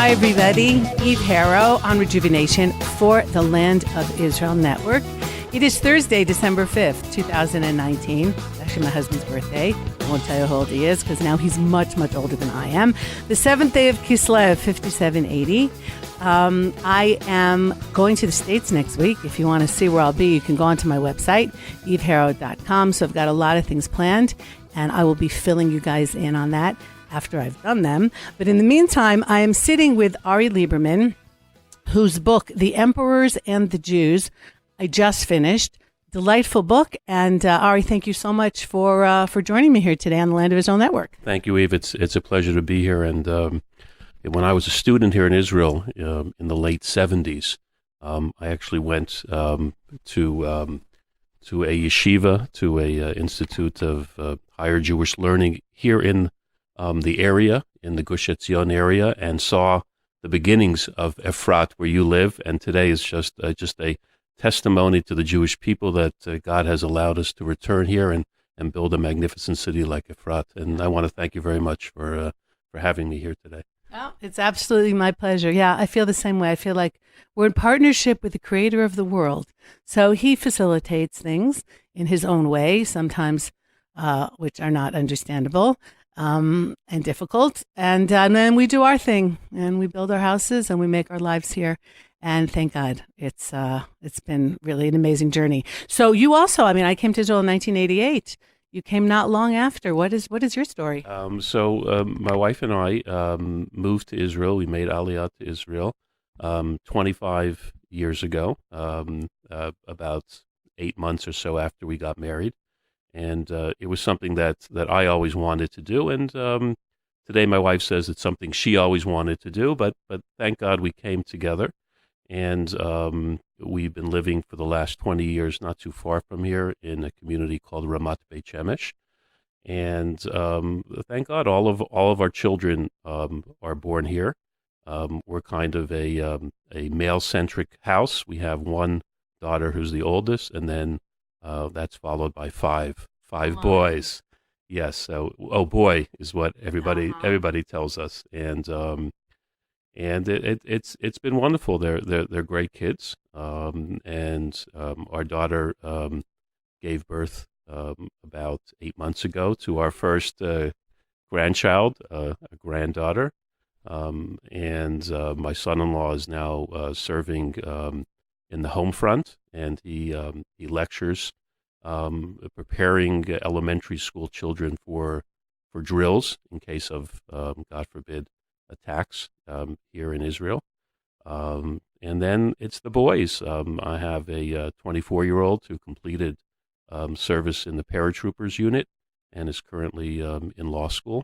Hi, everybody. Eve Harow on Rejuvenation for the Land of Israel Network. It is Thursday, December 5th, 2019. It's actually my husband's birthday. I won't tell you how old he is because now he's much, much older than I am. The 7th day of Kislev, 5780. I am going to the States next week. If you want to see where I'll be, you can go onto my website, eveharow.com. So I've got a lot of things planned, and I will be filling you guys in on that after I've done them. But in the meantime, I am sitting with Ari Lieberman, whose book, The Emperors and the Jews, I just finished. Delightful book. And Ari, thank you so much for joining me here today on the Land of Israel Network. Thank you, Eve. It's a pleasure to be here. And when I was a student here in Israel in the late 70s, I actually went to a yeshiva, to a Institute of Higher Jewish Learning here in the area, in the Gush Etzion area, and saw the beginnings of Efrat, where you live. And today is just a testimony to the Jewish people that God has allowed us to return here and build a magnificent city like Efrat. And I want to thank you very much for having me here today. Oh, it's absolutely my pleasure. Yeah, I feel the same way. I feel like we're in partnership with the creator of the world. So he facilitates things in his own way, sometimes which are not understandable and difficult. And then we do our thing, and we build our houses, and we make our lives here. And thank God, it's been really an amazing journey. So you also, I came to Israel in 1988. You came not long after. What is your story? My wife and I moved to Israel. We made Aliyah to Israel 25 years ago, about 8 months or so after we got married. And it was something that I always wanted to do. And today my wife says it's something she always wanted to do. But thank God we came together. And we've been living for the last 20 years not too far from here in a community called Ramat Beit Shemesh. And thank God all of our children are born here. We're kind of a male-centric house. We have one daughter who's the oldest, and then that's followed by five boys. Yes, so oh boy is what everybody tells us. And it's been wonderful. They're great kids. And our daughter gave birth about 8 months ago to our first grandchild, a granddaughter. And my son-in-law is now serving in the home front, and he lectures, preparing elementary school children for drills in case of, God forbid, attacks here in Israel. And then it's the boys. I have a 24-year-old who completed service in the paratroopers unit and is currently in law school.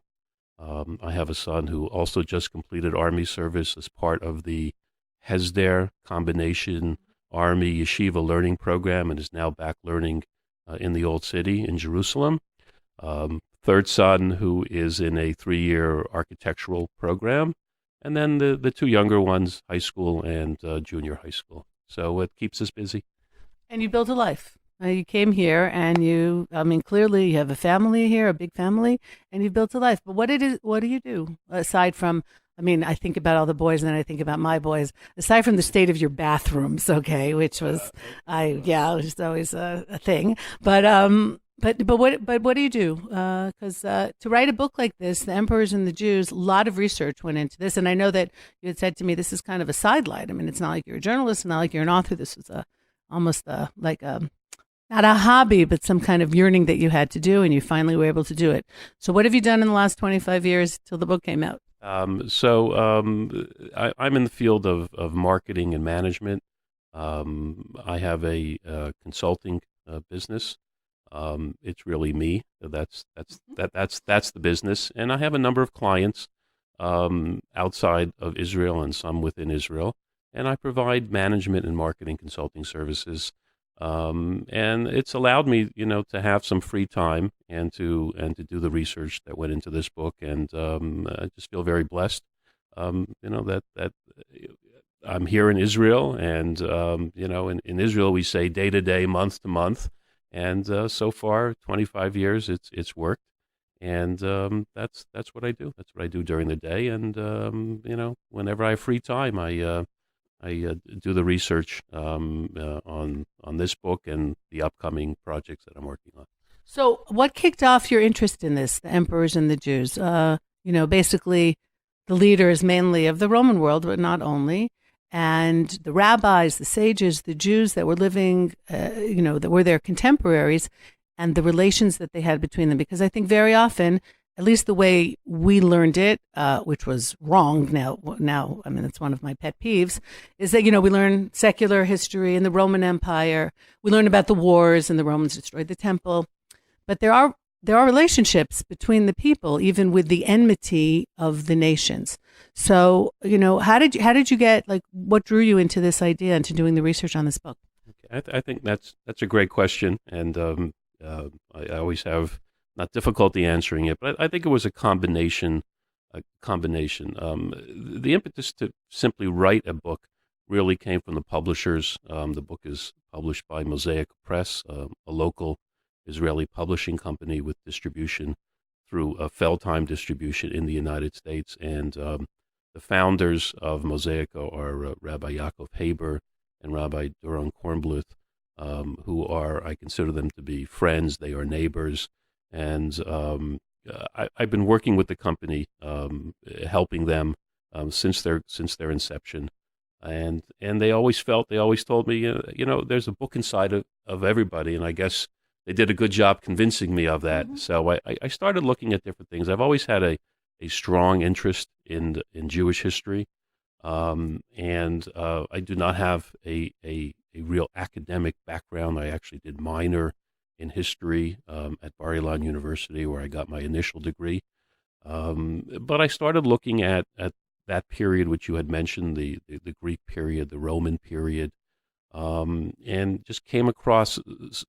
I have a son who also just completed Army service as part of the Hesder combination Army Yeshiva learning program and is now back learning in the Old City in Jerusalem. Third son who is in a 3-year architectural program, and then the two younger ones, high school and junior high school. So it keeps us busy. And you built a life. You came here, and clearly you have a family here, a big family, and you built a life. But what do you do aside from? I think about all the boys, and then I think about my boys. Aside from the state of your bathrooms, okay, which was, it was always a thing. But what do you do? Because to write a book like this, The Emperors and the Jews, a lot of research went into this. And I know that you had said to me, this is kind of a sidelight. It's not like you're a journalist, not like you're an author. This was almost like not a hobby, but some kind of yearning that you had to do, and you finally were able to do it. So what have you done in the last 25 years till the book came out? I'm in the field of marketing and management. I have a consulting business. It's really me. That's the business, and I have a number of clients outside of Israel and some within Israel, and I provide management and marketing consulting services. And it's allowed me, to have some free time and to do the research that went into this book, and I just feel very blessed. That I'm here in Israel, and in Israel we say day to day, month to month. And so far, 25 years, it's worked. And that's what I do. That's what I do during the day. And whenever I have free time, I do the research on this book and the upcoming projects that I'm working on. So, what kicked off your interest in this, the emperors and the Jews? Basically, the leaders mainly of the Roman world, but not only, and the rabbis, the sages, the Jews that were living, that were their contemporaries, and the relations that they had between them. Because I think very often, at least the way we learned it, which was wrong now, I mean, it's one of my pet peeves, is that, we learn secular history in the Roman Empire. We learn about the wars and the Romans destroyed the temple. But there are relationships between the people, even with the enmity of the nations. So, how did you get, what drew you into this idea and to doing the research on this book? Okay. I think that's a great question, and I always have not difficulty answering it, but I think it was a combination. The impetus to simply write a book really came from the publishers. The book is published by Mosaic Press, a local Israeli publishing company with distribution through Feldheim Distribution in the United States. And the founders of Mosaic are Rabbi Yaakov Haber and Rabbi Doron Kornbluth, who I consider them to be friends. They are neighbors. And I've been working with the company, helping them since their inception. And they always told me, there's a book inside of everybody. And I guess they did a good job convincing me of that. Mm-hmm. So I started looking at different things. I've always had a strong interest in Jewish history. And I do not have a real academic background. I actually did minor in history at Bar-Ilan University, where I got my initial degree. But I started looking at that period, which you had mentioned, the Greek period, the Roman period, and just came across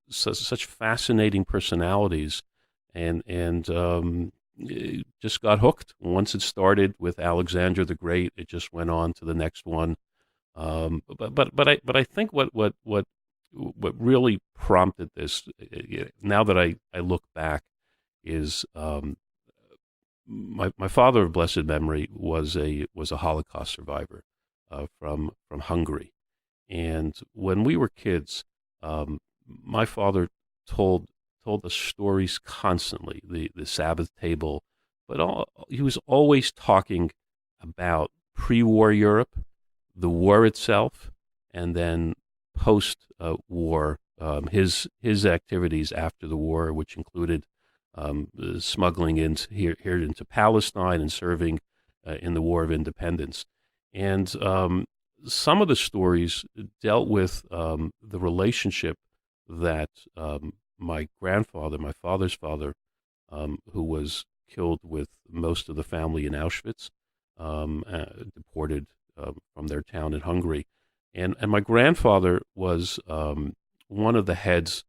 such fascinating personalities, and just got hooked. Once it started with Alexander the Great, it just went on to the next one. But I think what really prompted this, now that I look back, is my father of blessed memory was a Holocaust survivor from Hungary. And when we were kids, my father told us stories constantly, the Sabbath table, but he was always talking about pre-war Europe, the war itself, and then post-war, his activities after the war, which included smuggling into Palestine and serving in the War of Independence. And some of the stories dealt with the relationship that my grandfather, my father's father, who was killed with most of the family in Auschwitz, deported from their town in Hungary. And my grandfather was one of the heads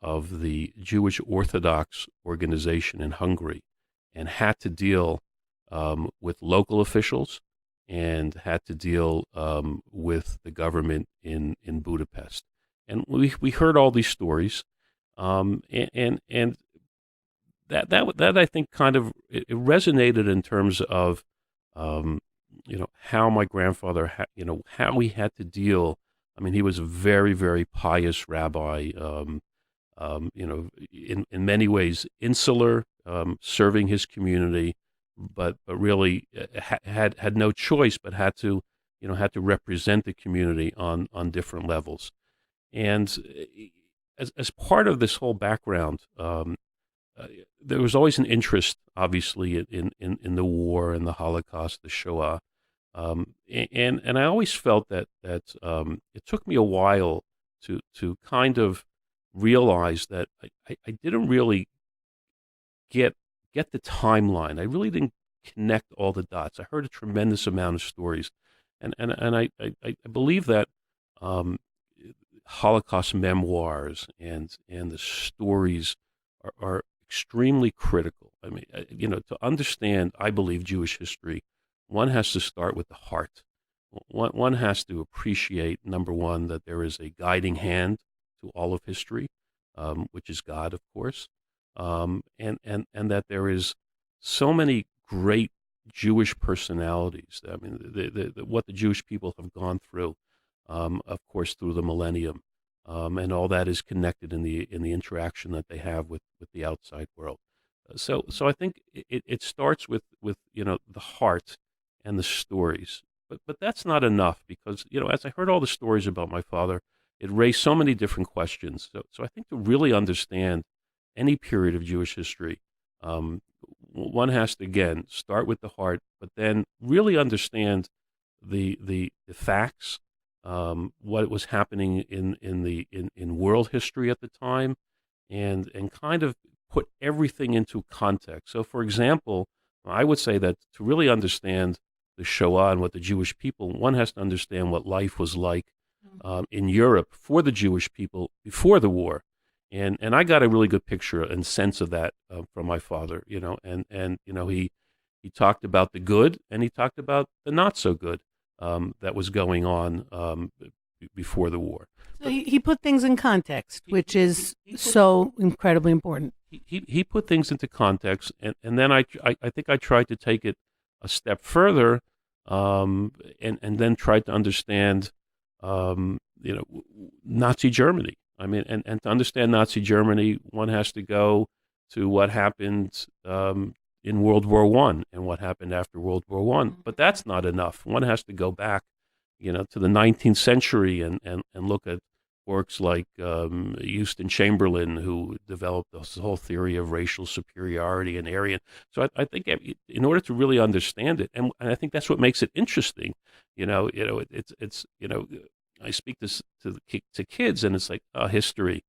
of the Jewish Orthodox organization in Hungary, and had to deal with local officials and had to deal with the government in Budapest. And we heard all these stories, and that I think kind of it resonated in terms of how my grandfather how he had to deal. I mean, he was a very, very pious rabbi, in many ways insular, serving his community, but really had no choice, but had to represent the community on different levels. And as part of this whole background, there was always an interest, obviously, in the war and the Holocaust, the Shoah, and I always felt that it took me a while to kind of realize that I didn't really get the timeline. I really didn't connect all the dots. I heard a tremendous amount of stories, and I believe that Holocaust memoirs and the stories are extremely critical. I mean, to understand, I believe, Jewish history, one has to start with the heart. One has to appreciate, number one, that there is a guiding hand to all of history, which is God, of course. and that there is so many great Jewish personalities. I mean, what the Jewish people have gone through, of course, through the millennium, and all that is connected in the interaction that they have with the outside world. So I think it starts with the heart and the stories, but that's not enough, because as I heard all the stories about my father, it raised so many different questions. So I think to really understand any period of Jewish history, one has to, again, start with the heart, but then really understand the facts, what was happening in world history at the time, and kind of put everything into context. So, for example, I would say that to really understand the Shoah and what the Jewish people, one has to understand what life was like in Europe for the Jewish people before the war. And I got a really good picture and sense of that from my father, and he talked about the good, and he talked about the not so good that was going on before the war. So he put things in context, which is so incredibly important. He put things into context, and then I think I tried to take it a step further, and then tried to understand, Nazi Germany. I mean, and to understand Nazi Germany, one has to go to what happened in World War I and what happened after World War I. But that's not enough. One has to go back, to the 19th century and look at works like Houston Chamberlain, who developed this whole theory of racial superiority and Aryan. So I think in order to really understand it, and I think that's what makes it interesting. It's I speak to kids, and it's like history,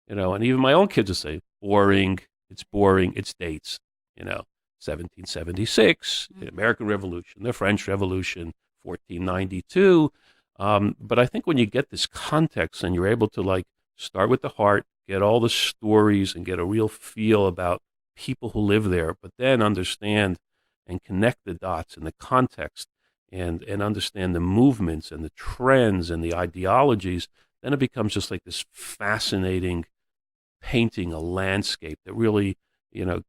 and even my own kids will say boring. It's boring. It's dates. 1776, the American Revolution, the French Revolution, 1492. But I think when you get this context and you're able to start with the heart, get all the stories and get a real feel about people who live there, but then understand and connect the dots in the context and understand the movements and the trends and the ideologies, then it becomes just like this fascinating painting, a landscape that really, you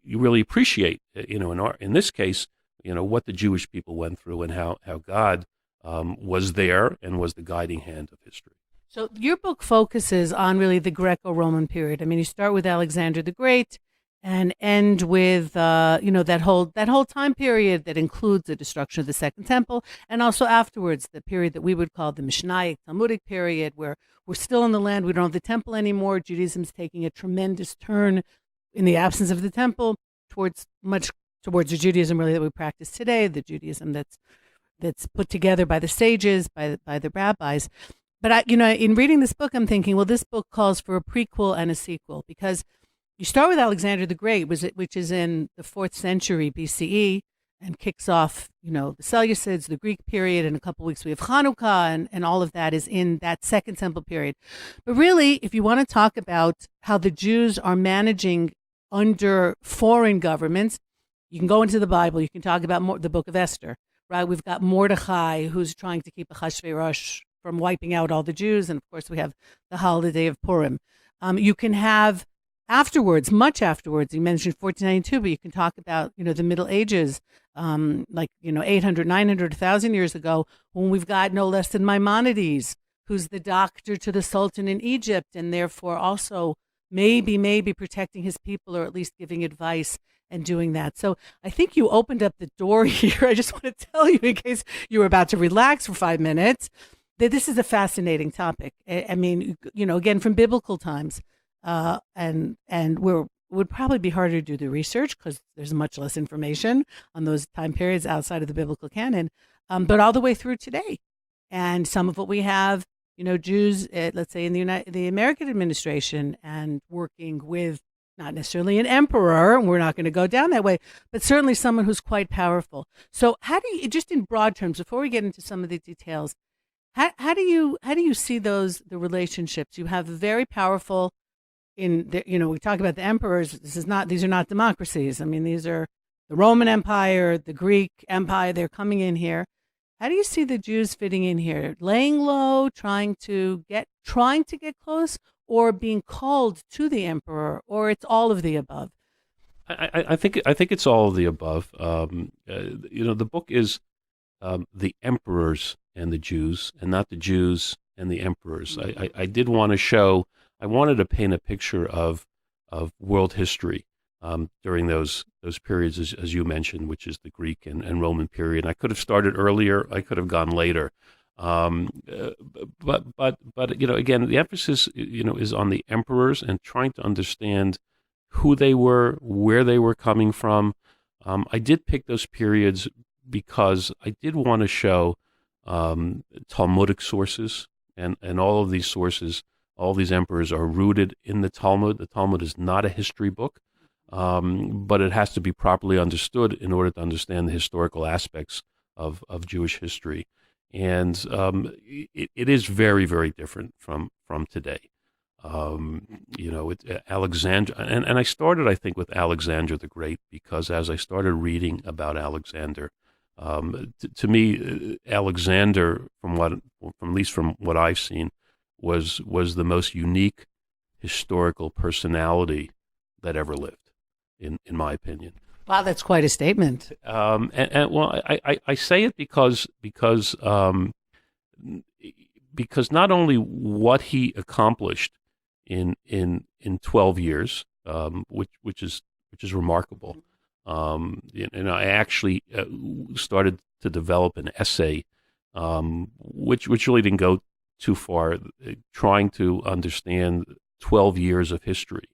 really appreciate, in this case, what the Jewish people went through and how God was there and was the guiding hand of history. So your book focuses on really the Greco-Roman period. I mean, you start with Alexander the Great and end with, that whole time period that includes the destruction of the Second Temple, and also afterwards, the period that we would call the Mishnaic, Talmudic period, where we're still in the land, we don't have the temple anymore. Judaism's taking a tremendous turn in the absence of the temple towards the Judaism really that we practice today, the Judaism that's put together by the sages, by the rabbis. But in reading this book, I'm thinking, well, this book calls for a prequel and a sequel, because you start with Alexander the Great, which is in the 4th century BCE, and kicks off, the Seleucids, the Greek period. In a couple of weeks, we have Hanukkah, and all of that is in that Second Temple period. But really, if you want to talk about how the Jews are managing under foreign governments, you can go into the Bible. You can talk about the book of Esther, right? We've got Mordechai, who's trying to keep Achashverosh from wiping out all the Jews. And of course, we have the holiday of Purim. You can have afterwards, much afterwards, you mentioned 1492, but you can talk about, the Middle Ages, 800, 900, 1,000 years ago, when we've got no less than Maimonides, who's the doctor to the Sultan in Egypt, and therefore also maybe protecting his people, or at least giving advice and doing that. So I think you opened up the door here. I just want to tell you, in case you were about to relax for 5 minutes, that this is a fascinating topic. I mean, again, from biblical times, and would probably be harder to do the research because there's much less information on those time periods outside of the biblical canon, but all the way through today. And some of what we have, Jews, let's say in the American administration, and working with not necessarily an emperor, and we're not going to go down that way, but certainly someone who's quite powerful. So how do you, just in broad terms, before we get into some of the details, how do you see the relationships? You have very powerful, we talk about the emperors. These are not democracies. I mean, these are the Roman Empire, the Greek Empire. They're coming in here. How do you see the Jews fitting in here? Laying low, trying to get close, or being called to the emperor, or it's all of the above? I think it's all of the above. The book is the emperors and the Jews, and not the Jews and the emperors. I did want to show. I wanted to paint a picture of world history during those periods, as you mentioned, which is the Greek and Roman period. I could have started earlier. I could have gone later. But again, the emphasis is on the emperors and trying to understand who they were, where they were coming from. I did pick those periods because I did want to show Talmudic sources, and all of these sources, all these emperors are rooted in the Talmud. The Talmud is not a history book, but it has to be properly understood in order to understand the historical aspects of Jewish history. And it is very, very different from today. Alexander, and I started, I think, with Alexander the Great, because as I started reading about Alexander, to me, Alexander, at least from what I've seen, was the most unique historical personality that ever lived, in my opinion. Wow, that's quite a statement. I say it because not only what he accomplished in 12 years, which is remarkable. And I actually started to develop an essay, which really didn't go too far, trying to understand 12 years of history.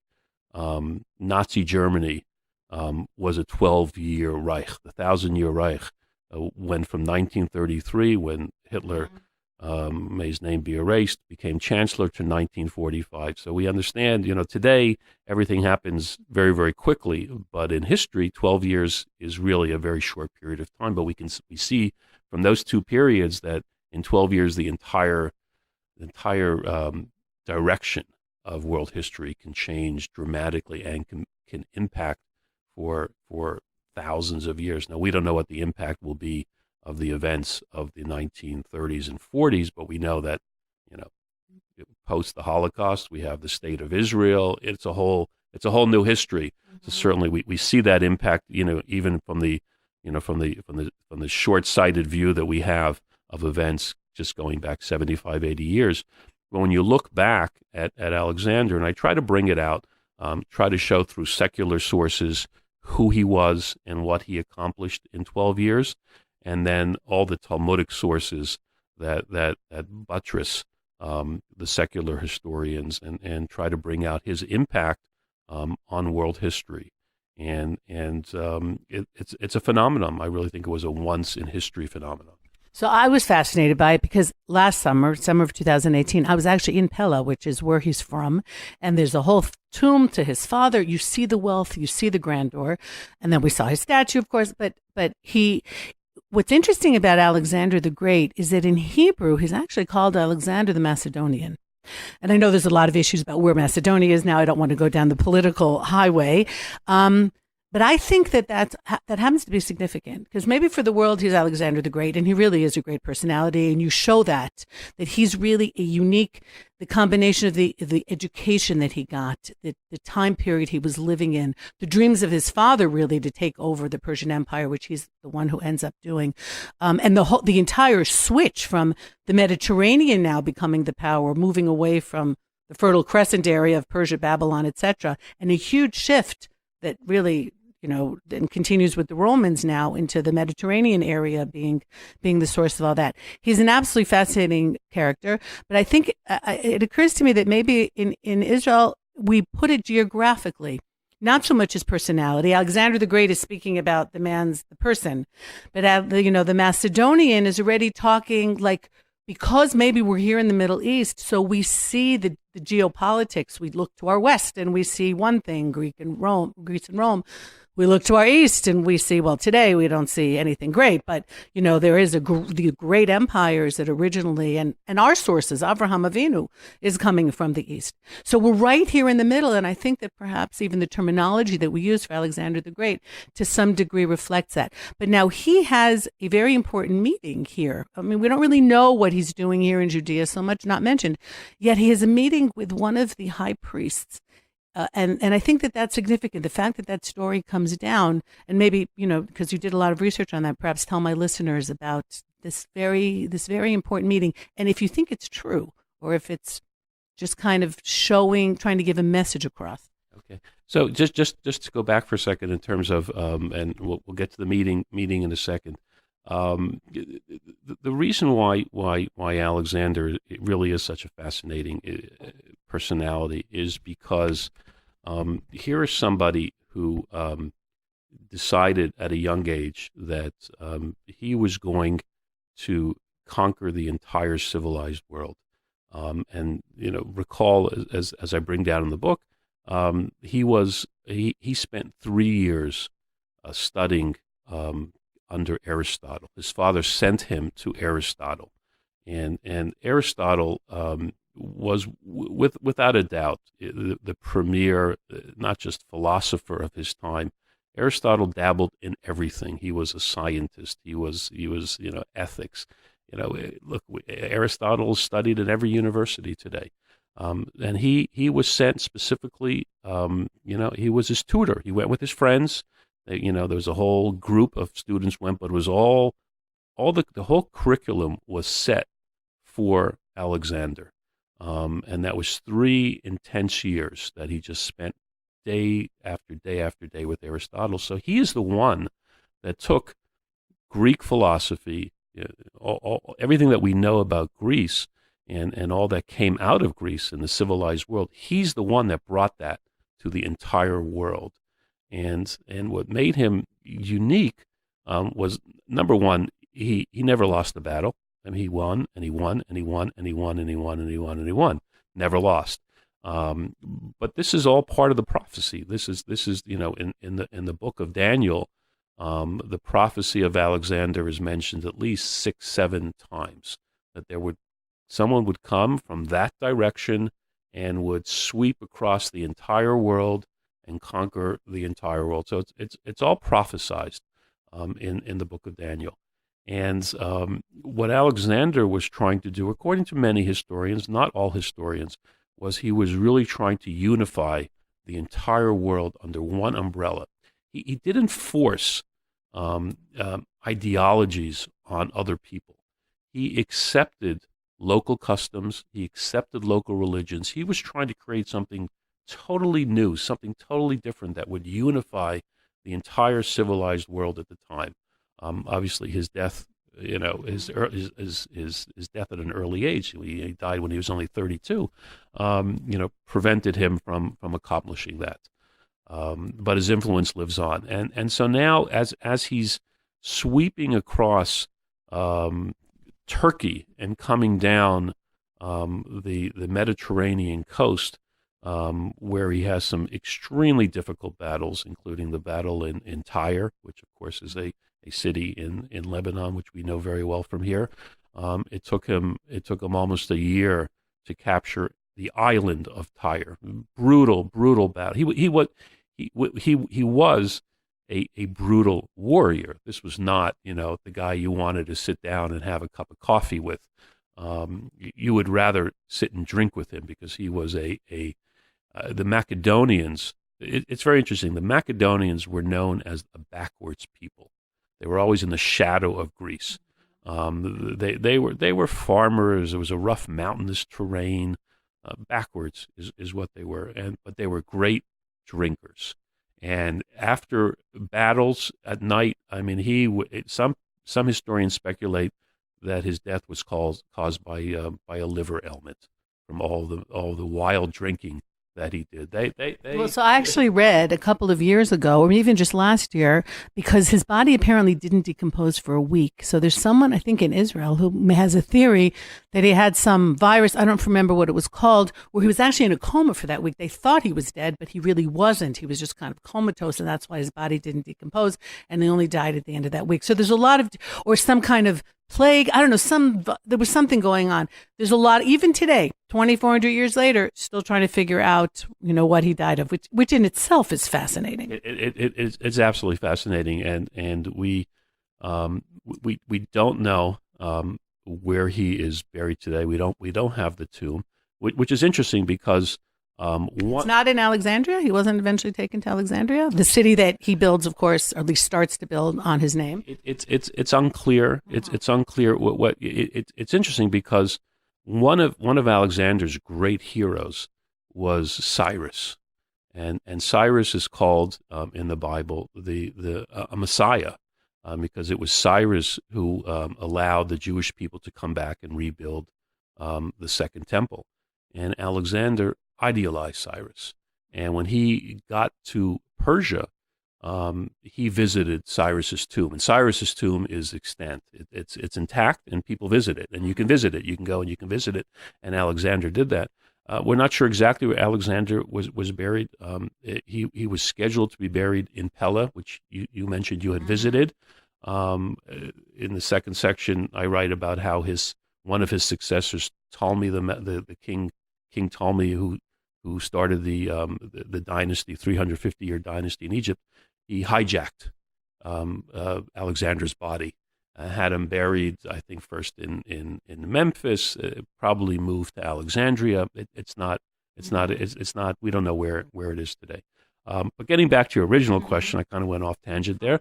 Nazi Germany was a 12-year Reich. The 1,000-year Reich went from 1933, when Hitler, may his name be erased, became chancellor, to 1945. So we understand, today everything happens very, very quickly, but in history, 12 years is really a very short period of time. But we see from those two periods that in 12 years, the entire direction of world history can change dramatically and can impact for thousands of years. Now, we don't know what the impact will be of the events of the 1930s and 40s, but we know that, post the Holocaust, we have the state of Israel. It's a whole new history. Mm-hmm. So certainly we see that impact, even from the short-sighted view that we have of events just going back 75, 80 years. But when you look back at Alexander, and I try to bring it out, try to show through secular sources who he was and what he accomplished in 12 years, and then all the Talmudic sources that buttress the secular historians and try to bring out his impact on world history. And it's a phenomenon. I really think it was a once-in-history phenomenon. So I was fascinated by it because last summer of 2018, I was actually in Pella, which is where he's from. And there's a whole tomb to his father. You see the wealth, you see the grandeur. And then we saw his statue, of course. But what's interesting about Alexander the Great is that in Hebrew, he's actually called Alexander the Macedonian. And I know there's a lot of issues about where Macedonia is now. I don't want to go down the political highway. But I think that happens to be significant, because maybe for the world, he's Alexander the Great, and he really is a great personality. And you show that he's really a unique, the combination of the education that he got, the time period he was living in, the dreams of his father really to take over the Persian Empire, which he's the one who ends up doing. And the entire switch from the Mediterranean now becoming the power, moving away from the Fertile Crescent area of Persia, Babylon, etc., and a huge shift that really, and continues with the Romans now into the Mediterranean area being the source of all that. He's an absolutely fascinating character, but I think it occurs to me that maybe in Israel, we put it geographically, not so much his personality. Alexander the Great is speaking about the person, but the Macedonian is already talking like, because maybe we're here in the Middle East, so we see the geopolitics. We look to our west and we see one thing, Greece and Rome. we look to our east and we see, well, today we don't see anything great, but, there is the great empires that originally, and our sources, Avraham Avinu, is coming from the east. So we're right here in the middle, and I think that perhaps even the terminology that we use for Alexander the Great to some degree reflects that. But now he has a very important meeting here. I mean, we don't really know what he's doing here in Judea, so much not mentioned, yet he has a meeting with one of the high priests. And I think that that's significant. The fact that that story comes down, and maybe, because you did a lot of research on that, perhaps tell my listeners about this very important meeting. And if you think it's true, or if it's just kind of trying to give a message across. Okay. So just to go back for a second in terms of, and we'll get to the meeting in a second. The reason why Alexander really is such a fascinating personality is because here is somebody who decided at a young age that he was going to conquer the entire civilized world. And recall as I bring down in the book, he spent 3 years studying under Aristotle. His father sent him to Aristotle, and Aristotle was without a doubt the premier, not just philosopher of his time. Aristotle dabbled in everything. He was a scientist. He was ethics. Look, Aristotle is studied at every university today, and he was sent specifically. He was his tutor. He went with his friends. There was a whole group of students went, but it was all the whole curriculum was set for Alexander, and that was 3 intense years that he just spent day after day after day with Aristotle. So he is the one that took Greek philosophy, everything that we know about Greece, and all that came out of Greece in the civilized world. He's the one that brought that to the entire world. And what made him unique was, number one, he never lost a battle. I mean, he won and he won and he won and he won and he won and he won and he won. Never lost. But this is all part of the prophecy. This is in the book of Daniel, the prophecy of Alexander is mentioned at least 6-7 times, that someone would come from that direction and would sweep across the entire world and conquer the entire world. So it's all prophesized in the book of Daniel. And what Alexander was trying to do, according to many historians, not all historians, was he was really trying to unify the entire world under one umbrella. He didn't force ideologies on other people. He accepted local customs. He accepted local religions. He was trying to create something totally new, something totally different that would unify the entire civilized world at the time. Obviously, his death, his death at an early age, he died when he was only 32, prevented him from accomplishing that. But his influence lives on, and so now as he's sweeping across Turkey and coming down the Mediterranean coast, where he has some extremely difficult battles, including the battle in Tyre, which of course is a city in Lebanon, which we know very well from here. It took him almost a year to capture the island of Tyre. Brutal battle. He was a brutal warrior. This was not the guy you wanted to sit down and have a cup of coffee with. You would rather sit and drink with him, because he was the Macedonians. It's very interesting. The Macedonians were known as a backwards people. They were always in the shadow of Greece. They were farmers. It was a rough mountainous terrain. Backwards is what they were, but they were great drinkers. And after battles at night, I mean, some historians speculate that his death was caused by a liver ailment from all the wild drinking that he did. Well, so I actually read a couple of years ago, or even just last year, because his body apparently didn't decompose for a week. So there's someone, I think in Israel, who has a theory that he had some virus, I don't remember what it was called, where he was actually in a coma for that week. They thought he was dead, but he really wasn't. He was just kind of comatose, and that's why his body didn't decompose, and he only died at the end of that week. So there's a lot of, or some kind of plague, I don't know, there was something going on. There's a lot, even today, 2,400 years later, still trying to figure out, what he died of, which in itself is fascinating. It's absolutely fascinating, and we don't know where he is buried today. We don't have the tomb, which is interesting because it's not in Alexandria. He wasn't eventually taken to Alexandria, the city that he builds, of course, or at least starts to build on his name. It's unclear. It's unclear it's interesting because one of Alexander's great heroes was Cyrus, and Cyrus is called in the Bible a Messiah because it was Cyrus who allowed the Jewish people to come back and rebuild the Second Temple, and Alexander idealized Cyrus. And when he got to Persia, he visited Cyrus's tomb. And Cyrus's tomb is extant. It's intact, and people visit it. And you can visit it. You can go and you can visit it. And Alexander did that. We're not sure exactly where Alexander was buried. He was scheduled to be buried in Pella, which you mentioned you had visited. In the second section, I write about how one of his successors, Ptolemy, the king Ptolemy, who started the dynasty, 350-year dynasty in Egypt, he hijacked Alexander's body, had him buried, I think, first in Memphis, probably moved to Alexandria. It's not. We don't know where it is today. But getting back to your original question, I kind of went off tangent there.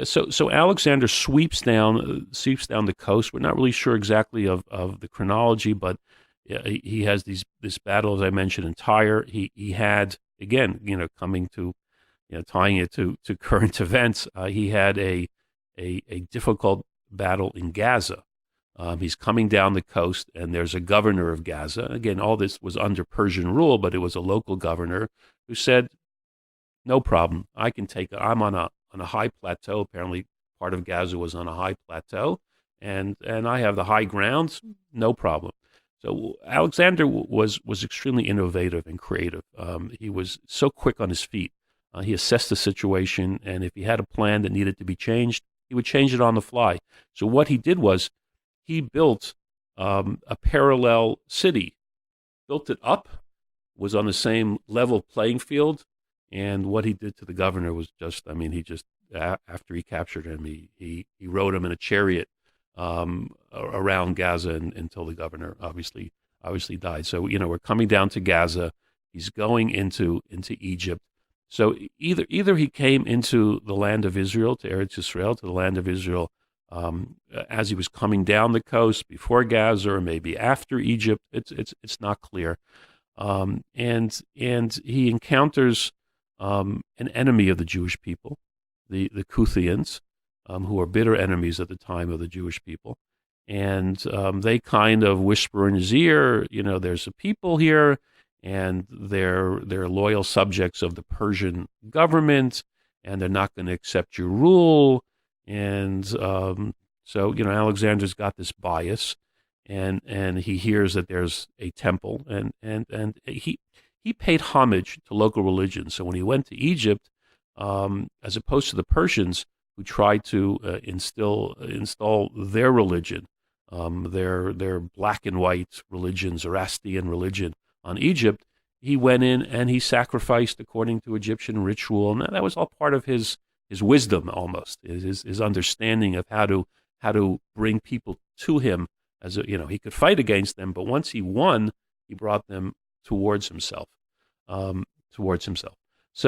So Alexander sweeps down the coast. We're not really sure exactly of the chronology, but he has this battle, as I mentioned, in Tyre. He had, again, coming to, tying it to current events. He had a difficult battle in Gaza. He's coming down the coast, and there's a governor of Gaza. Again, all this was under Persian rule, but it was a local governor who said, "No problem. I can take it. I'm on a high plateau. Apparently, part of Gaza was on a high plateau, and I have the high ground. No problem." So Alexander was extremely innovative and creative. He was so quick on his feet. He assessed the situation, and if he had a plan that needed to be changed, he would change it on the fly. So what he did was he built a parallel city, built it up, was on the same level playing field, and what he did to the governor was just, after he captured him, he rode him in a chariot around Gaza until the governor obviously died. So we're coming down to Gaza. He's going into Egypt. So either he came into the land of Israel, to Eretz Yisrael, to the land of Israel, as he was coming down the coast before Gaza, or maybe after Egypt. It's not clear. And he encounters an enemy of the Jewish people, the Kuthians, who are bitter enemies at the time of the Jewish people. And they kind of whisper in his ear, there's a people here, and they're loyal subjects of the Persian government, and they're not going to accept your rule. And so Alexander's got this bias, and he hears that there's a temple, and he paid homage to local religion. So when he went to Egypt, as opposed to the Persians, who tried to install their religion, their black and white religion, Zoroastrian religion, on Egypt, he went in and he sacrificed according to Egyptian ritual, and that was all part of his wisdom, almost his understanding of how to bring people to him. As he could fight against them, but once he won, he brought them towards himself.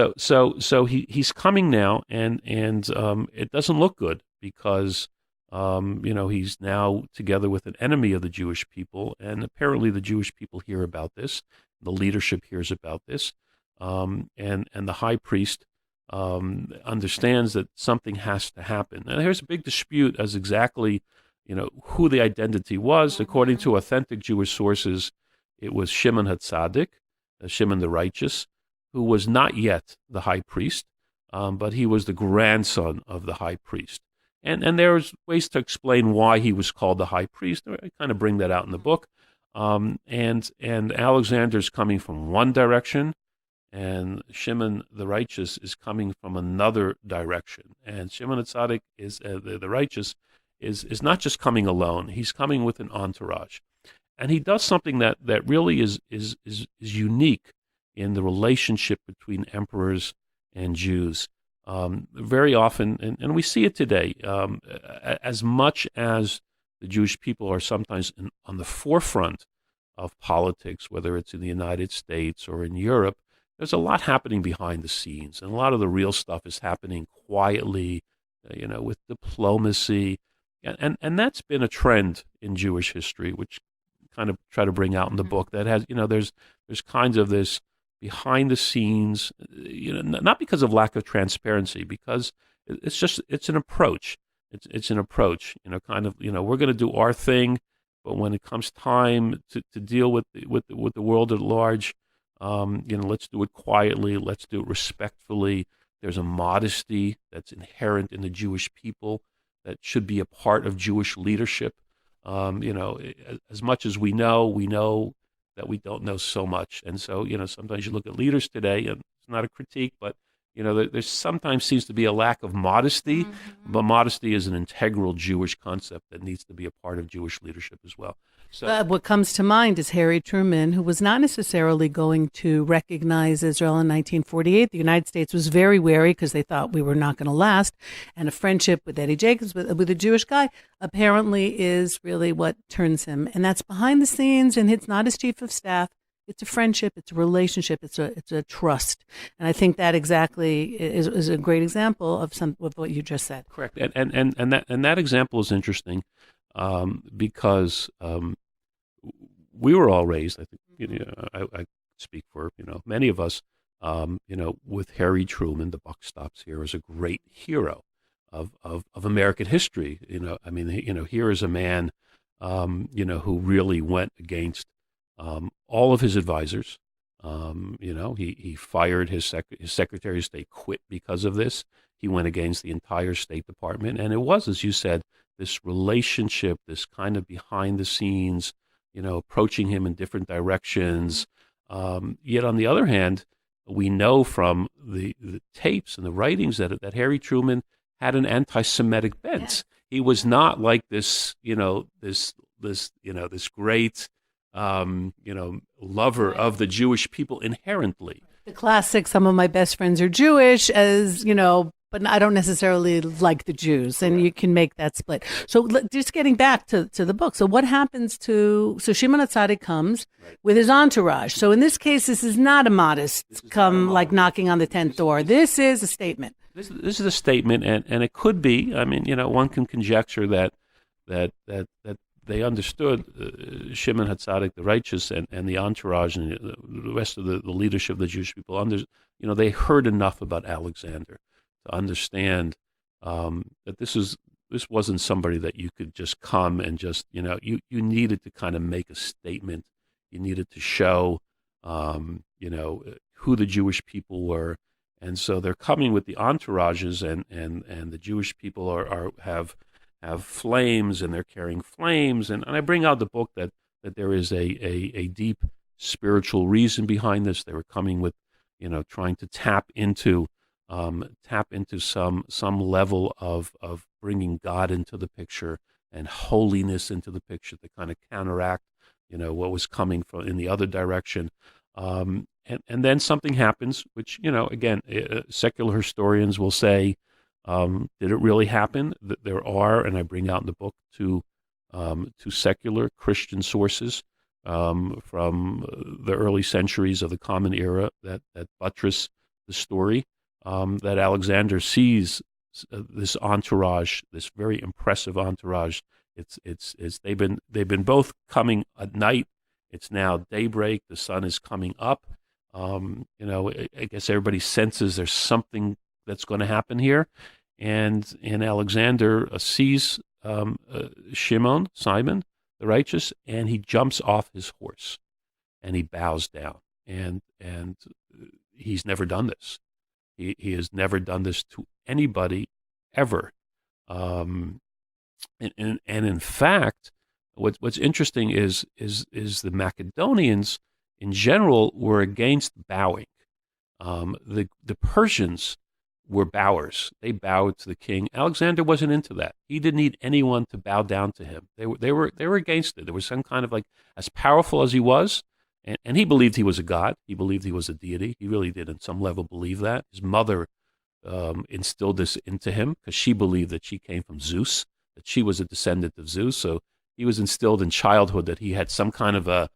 So he's coming now, and it doesn't look good because he's now together with an enemy of the Jewish people, and apparently the Jewish people hear about this. The leadership hears about this, and the high priest understands that something has to happen. And there's a big dispute as exactly who the identity was. According to authentic Jewish sources, it was Shimon HaTzadik. Shimon the Righteous, who was not yet the high priest, but he was the grandson of the high priest. And there's ways to explain why he was called the high priest. I kind of bring that out in the book. And Alexander's coming from one direction, and Shimon the Righteous is coming from another direction. And Shimon HaTzadik is the Righteous is not just coming alone; he's coming with an entourage, and he does something that really is unique in the relationship between emperors and Jews. Very often, and we see it today, as much as the Jewish people are sometimes on the forefront of politics, whether it's in the United States or in Europe, there's a lot happening behind the scenes, and a lot of the real stuff is happening quietly, with diplomacy, and that's been a trend in Jewish history, which kind of try to bring out in the book. That has, there's kinds of this behind the scenes, not because of lack of transparency, because it's an approach. It's an approach, we're going to do our thing, but when it comes time to deal with the world at large, let's do it quietly, let's do it respectfully. There's a modesty that's inherent in the Jewish people that should be a part of Jewish leadership. As much as we know that we don't know so much. And so, sometimes you look at leaders today, and it's not a critique, but, there sometimes seems to be a lack of modesty, but modesty is an integral Jewish concept that needs to be a part of Jewish leadership as well. So, what comes to mind is Harry Truman, who was not necessarily going to recognize Israel in 1948. The United States was very wary because they thought we were not going to last. And a friendship with Eddie Jacobs, with a Jewish guy, apparently is really what turns him. And that's behind the scenes, and it's not his chief of staff. It's a friendship. It's a relationship. It's a trust. And I think that exactly is a great example of what you just said. Correct. And that example is interesting because we were all raised, I think, I speak for, many of us, with Harry Truman. The buck stops here, as a great hero of American history. Here is a man, who really went against all of his advisors. He fired his Secretary of State, quit because of this. He went against the entire State Department. And it was, as you said, this relationship, this kind of behind the scenes, approaching him in different directions. Yet on the other hand, we know from the tapes and the writings that Harry Truman had an anti-Semitic bent. Yes. He was not like this, this great, lover of the Jewish people inherently. The classic, some of my best friends are Jewish, but I don't necessarily like the Jews, and you can make that split. So just getting back to the book. So what happens so Shimon HaTzadik comes with his entourage. So in this case, this is not a modest like knocking on the 10th door. This is a statement. This is a statement, and it could be, one can conjecture that they understood Shimon HaTzadik, the Righteous, and the entourage, and the rest of the leadership of the Jewish people. They heard enough about Alexander to understand that this wasn't somebody that you could just come and just, you needed to kind of make a statement. You needed to show, who the Jewish people were. And so they're coming with the entourages, and the Jewish people have flames, and they're carrying flames. And I bring out the book that there is a deep spiritual reason behind this. They were coming with, trying to tap into some level of bringing God into the picture and holiness into the picture to kind of counteract, what was coming from in the other direction. And then something happens, which, again, secular historians will say, did it really happen? There are, and I bring out in the book, two secular Christian sources from the early centuries of the Common Era that buttress the story. That Alexander sees this entourage, this very impressive entourage. They've been both coming at night. It's now daybreak. The sun is coming up. I guess everybody senses there's something that's going to happen here, and Alexander sees Simon, the Righteous, and he jumps off his horse, and he bows down. and he's never done this. He has never done this to anybody ever. And in fact, what's interesting is the Macedonians in general were against bowing. The Persians were bowers. They bowed to the king. Alexander wasn't into that. He didn't need anyone to bow down to him. They were against it. There was some kind of like, as powerful as he was, and he believed he was a god. He believed he was a deity. He really did, on some level, believe that. His mother instilled this into him because she believed that she came from Zeus, that she was a descendant of Zeus. So he was instilled in childhood that he had some kind of a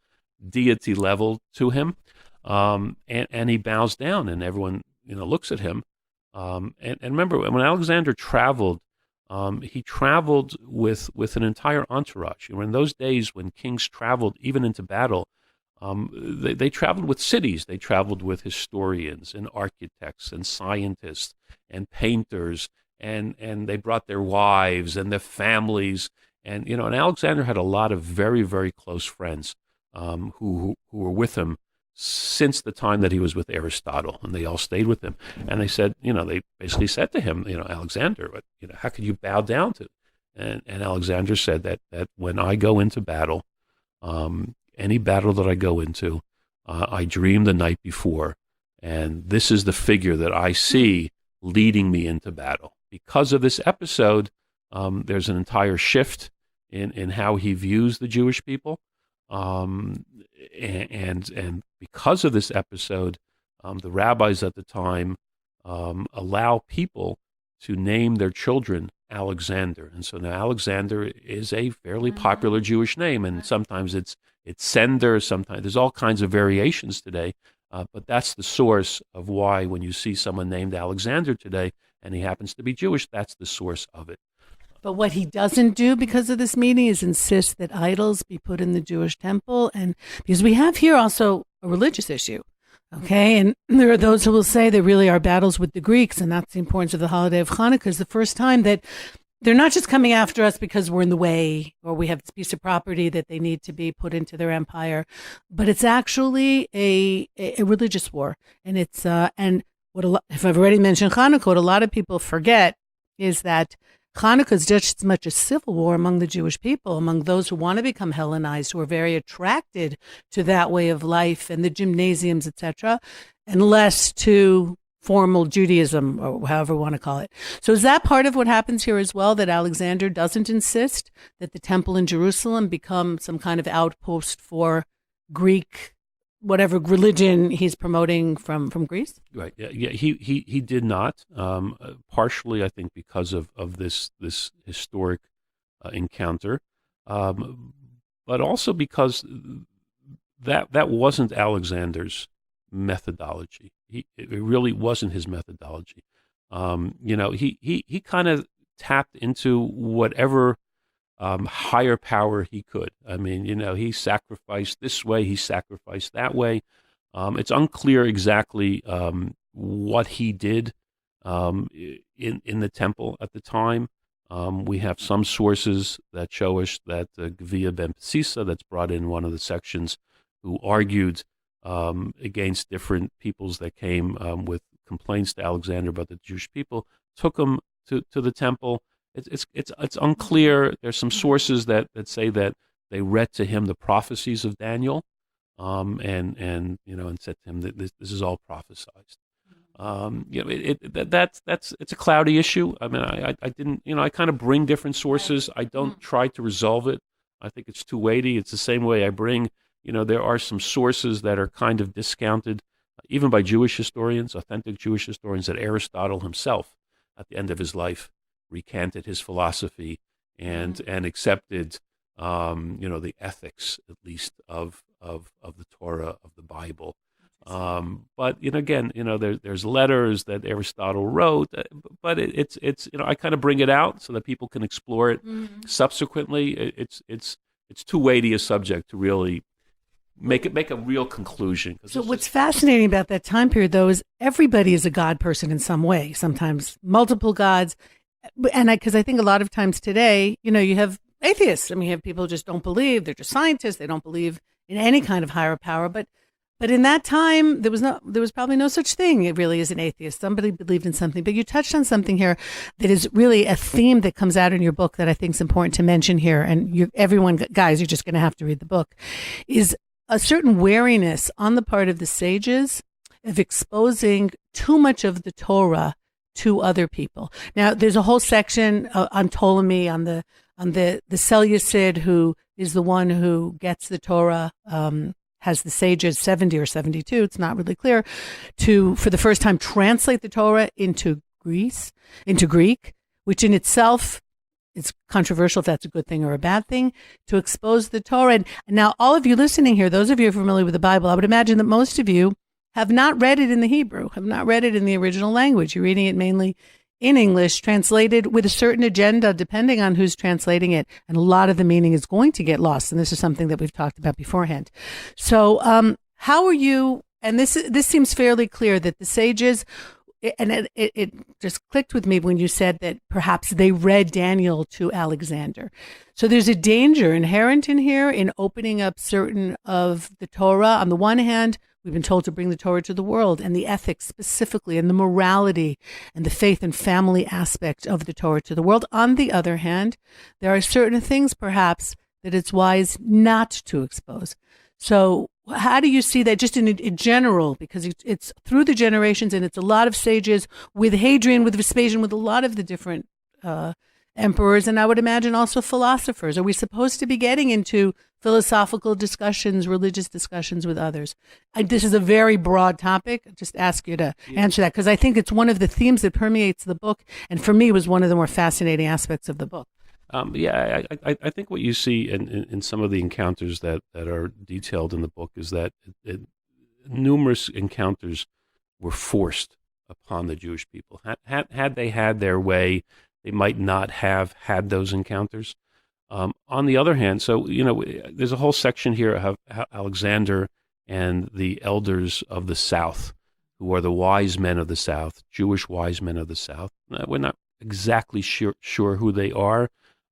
deity level to him, and he bows down, and everyone looks at him. And remember, when Alexander traveled, he traveled with an entire entourage. In those days, when kings traveled even into battle, they traveled with cities. They traveled with historians and architects and scientists and painters, and they brought their wives and their families. And and Alexander had a lot of very, very close friends who were with him since the time that he was with Aristotle, and they all stayed with him. And they said, they basically said to him, Alexander, how could you bow down to? And Alexander said that when I go into battle, any battle that I go into, I dream the night before, and this is the figure that I see leading me into battle. Because of this episode, there's an entire shift in how he views the Jewish people. And because of this episode, the rabbis at the time allow people to name their children Alexander, and so now Alexander is a fairly popular Jewish name, and sometimes it's Sender, sometimes there's all kinds of variations today, but that's the source of why when you see someone named Alexander today, and he happens to be Jewish, that's the source of it. But what he doesn't do because of this meeting is insist that idols be put in the Jewish temple. And because we have here also a religious issue, okay? And there are those who will say there really are battles with the Greeks, and that's the importance of the holiday of Hanukkah, is the first time that they're not just coming after us because we're in the way or we have this piece of property that they need to be put into their empire, but it's actually a religious war. And it's if I've already mentioned Hanukkah, what a lot of people forget is that Hanukkah is just as much a civil war among the Jewish people, among those who want to become Hellenized, who are very attracted to that way of life and the gymnasiums, etc., and less to formal Judaism, or however we want to call it. So is that part of what happens here as well, that Alexander doesn't insist that the temple in Jerusalem become some kind of outpost for Greek, whatever religion he's promoting from Greece? Right. Yeah. He did not. Partially, I think, because of this historic encounter, but also because that wasn't Alexander's methodology. It really wasn't his methodology. He kind of tapped into whatever higher power he could. I mean, he sacrificed this way, he sacrificed that way. It's unclear exactly what he did in the temple at the time. We have some sources that show us that Gvia ben Pesisa, that's brought in one of the sections, who argued against different peoples that came with complaints to Alexander about the Jewish people, took him to the temple. It's unclear. There's some sources that say that they read to him the prophecies of Daniel, and said to him that this is all prophesized. It's a cloudy issue. I mean, I didn't, I kind of bring different sources. I don't try to resolve it. I think it's too weighty. It's the same way I bring, there are some sources that are kind of discounted, even by Jewish historians, authentic Jewish historians, that Aristotle himself, at the end of his life, recanted his philosophy and accepted, the ethics, at least, of the Torah, of the Bible. But again, there's letters that Aristotle wrote, but it's I kind of bring it out so that people can explore it subsequently. It's too weighty a subject to really make a real conclusion. So what's fascinating about that time period, though, is everybody is a God person in some way. Sometimes multiple gods, and because I think a lot of times today, you have atheists. I mean, you have people who just don't believe. They're just scientists. They don't believe in any kind of higher power, but But in that time, there was probably no such thing really as an atheist. Somebody believed in something. But you touched on something here that is really a theme that comes out in your book that I think is important to mention here. And everyone, guys, you're just going to have to read the book, is a certain wariness on the part of the sages of exposing too much of the Torah to other people. Now, there's a whole section on Ptolemy, on the Seleucid, who is the one who gets the Torah, has the sages 70 or 72, it's not really clear, to, for the first time, translate the Torah into Greek, which in itself is controversial if that's a good thing or a bad thing, to expose the Torah. And now all of you listening here, those of you who are familiar with the Bible, I would imagine that most of you have not read it in the Hebrew, have not read it in the original language. You're reading it mainly in English, translated with a certain agenda, depending on who's translating it. And a lot of the meaning is going to get lost. And this is something that we've talked about beforehand. So how are you, and this seems fairly clear that the sages, and it just clicked with me when you said that perhaps they read Daniel to Alexander. So there's a danger inherent in here in opening up certain of the Torah. On the one hand, we've been told to bring the Torah to the world, and the ethics specifically, and the morality and the faith and family aspect of the Torah to the world. On the other hand, there are certain things perhaps that it's wise not to expose. So how do you see that just in general? Because it's through the generations, and it's a lot of sages with Hadrian, with Vespasian, with a lot of the different emperors, and I would imagine also philosophers. Are we supposed to be getting into philosophical discussions, religious discussions with others? This is a very broad topic. I just ask you to answer that, because I think it's one of the themes that permeates the book, and for me was one of the more fascinating aspects of the book. I think what you see in some of the encounters that are detailed in the book is that numerous encounters were forced upon the Jewish people. Had they had their way, they might not have had those encounters. On the other hand, so, there's a whole section here of Alexander and the elders of the South, who are the wise men of the South, Jewish wise men of the South. We're not exactly sure who they are,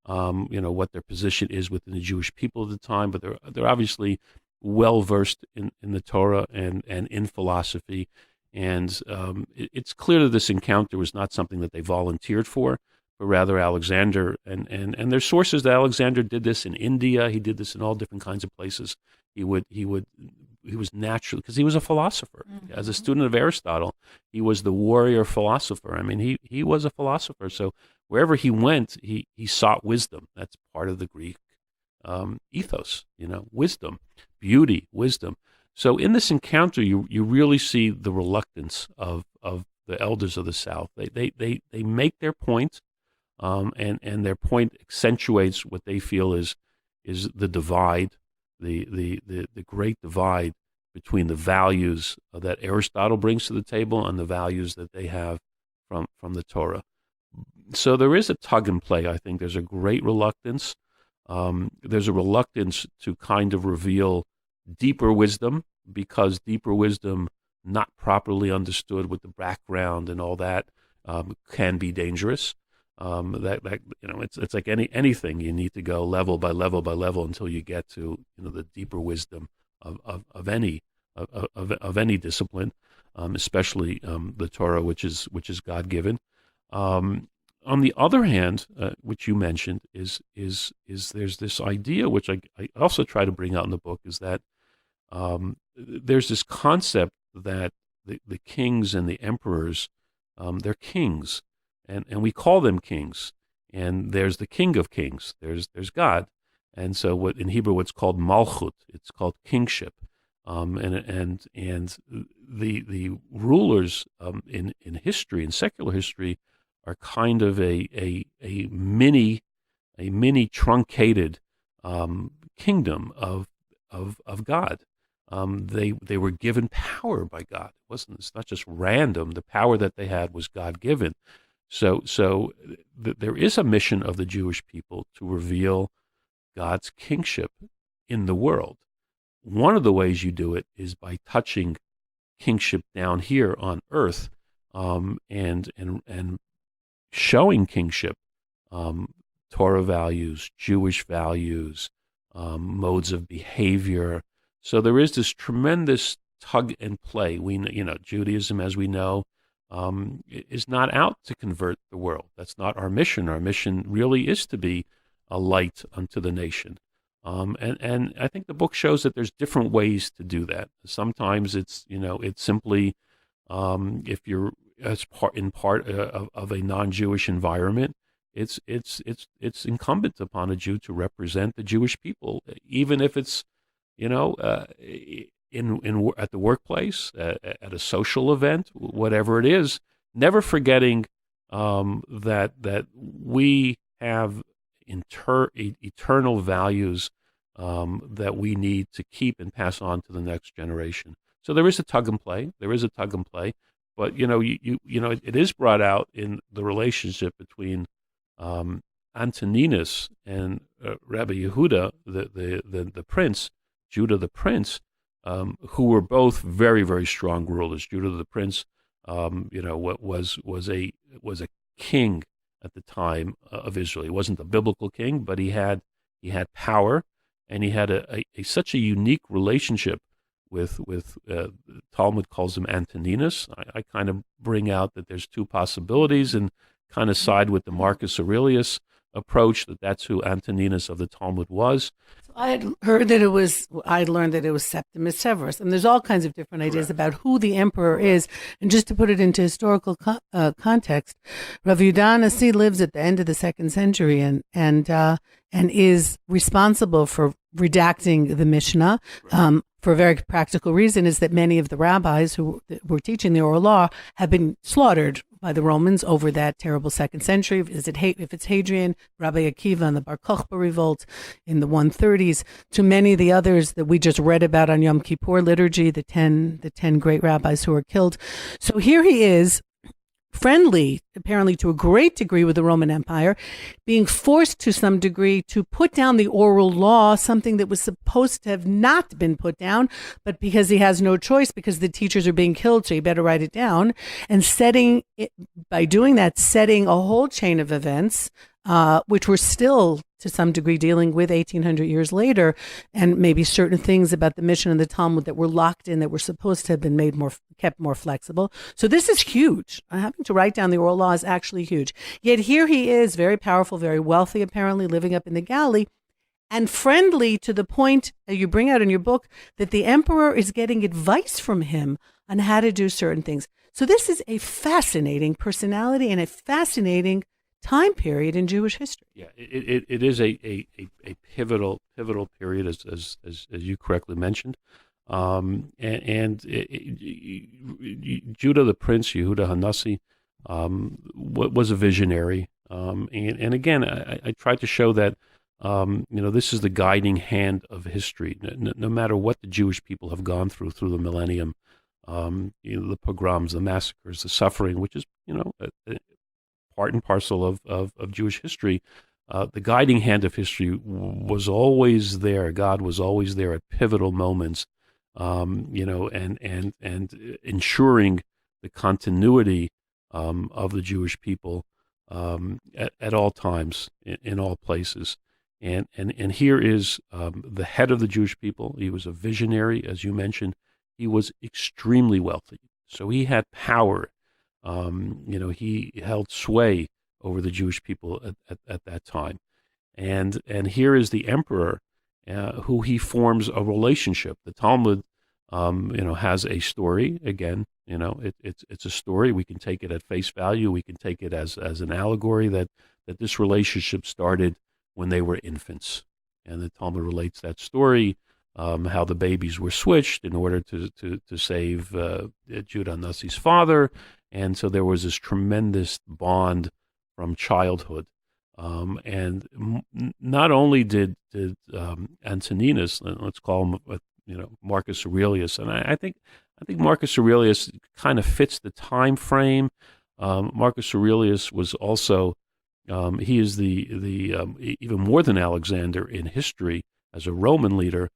what their position is within the Jewish people at the time, but they're obviously well-versed in the Torah and in philosophy. And it's clear that this encounter was not something that they volunteered for, but rather Alexander, and there's sources that Alexander did this in India. He did this in all different kinds of places. He was naturally, because he was a philosopher. Mm-hmm. As a student of Aristotle, he was the warrior philosopher. I mean, he was a philosopher. So wherever he went, he sought wisdom. That's part of the Greek ethos, wisdom, beauty, wisdom. So in this encounter, you really see the reluctance of the elders of the South. They make their point. And their point accentuates what they feel is the divide, the great divide between the values that Aristotle brings to the table and the values that they have from the Torah. So there is a tug and play. I think there's a great reluctance. There's a reluctance to kind of reveal deeper wisdom, because deeper wisdom, not properly understood with the background and all that, can be dangerous. It's like anything. You need to go level by level by level until you get to the deeper wisdom of any discipline, especially the Torah, which is God given. On the other hand, which you mentioned, is there's this idea, which I also try to bring out in the book, is that there's this concept that the kings and the emperors, they're kings. And we call them kings, and there's the King of Kings. There's God, and so what in Hebrew what's called malchut, it's called kingship, and the rulers in history, in secular history, are kind of a mini truncated kingdom of God. They were given power by God. It's not just random. The power that they had was God given. So there is a mission of the Jewish people to reveal God's kingship in the world. One of the ways you do it is by touching kingship down here on earth, and showing kingship, Torah values, Jewish values, modes of behavior. So there is this tremendous tug and play. Judaism, as we know, is not out to convert the world. That's not our mission. Our mission really is to be a light unto the nation. And I think the book shows that there's different ways to do that. Sometimes it's simply if you're part of a non-Jewish environment, it's incumbent upon a Jew to represent the Jewish people, even if it's at the workplace, at a social event, whatever it is. Never forgetting that we have eternal values that we need to keep and pass on to the next generation. So there is a tug and play. But it is brought out in the relationship between Antoninus and Rabbi Yehuda, the prince, Judah the prince, who were both very, very strong rulers. Judah the prince, was a king at the time of Israel. He wasn't a biblical king, but he had power, and he had such a unique relationship with Talmud calls him Antoninus. I kind of bring out that there's two possibilities and kind of side with the Marcus Aurelius approach, that's who Antoninus of the Talmud was. So I had learned that it was Septimus Severus, and there's all kinds of different ideas about who the emperor is. And just to put it into historical context, Rav Yehuda Hanasi lives at the end of the 2nd century and is responsible for redacting the Mishnah. For a very practical reason, is that many of the rabbis who were teaching the oral law have been slaughtered by the Romans over that terrible 2nd century. If it's Hadrian, Rabbi Akiva, and the Bar Kokhba revolt in the 130s, to many of the others that we just read about on Yom Kippur liturgy, the 10 great rabbis who were killed. So here he is, friendly, apparently to a great degree, with the Roman Empire, being forced to some degree to put down the oral law, something that was supposed to have not been put down, but because he has no choice, because the teachers are being killed, so you better write it down, and by doing that, setting a whole chain of events, which we're still, to some degree, dealing with 1,800 years later, and maybe certain things about the mission of the Talmud that were locked in, that were supposed to have been kept more flexible. So this is huge. Having to write down the oral law is actually huge. Yet here he is, very powerful, very wealthy, apparently, living up in the Galilee, and friendly to the point that you bring out in your book that the emperor is getting advice from him on how to do certain things. So this is a fascinating personality and a fascinating time period in Jewish history. Yeah, it is a pivotal period, as you correctly mentioned, and Judah the Prince, Yehuda Hanasi, was a visionary, and again, I tried to show that this is the guiding hand of history. No matter what the Jewish people have gone through the millennium, the pogroms, the massacres, the suffering, which is part and parcel of Jewish history, the guiding hand of history was always there. God was always there at pivotal moments, and ensuring the continuity of the Jewish people at all times, in all places. And here is the head of the Jewish people. He was a visionary, as you mentioned. He was extremely wealthy, so he had power. He held sway over the Jewish people at that time. And here is the emperor who he forms a relationship. The Talmud, has a story. Again, it's a story. We can take it at face value. We can take it as an allegory that this relationship started when they were infants. And the Talmud relates that story, how the babies were switched in order to save Yehuda Hanasi's father. And so there was this tremendous bond from childhood. And not only did Antoninus, let's call him, Marcus Aurelius, and I think Marcus Aurelius kind of fits the time frame. Marcus Aurelius was also, he is the even more than Alexander in history as a Roman leader.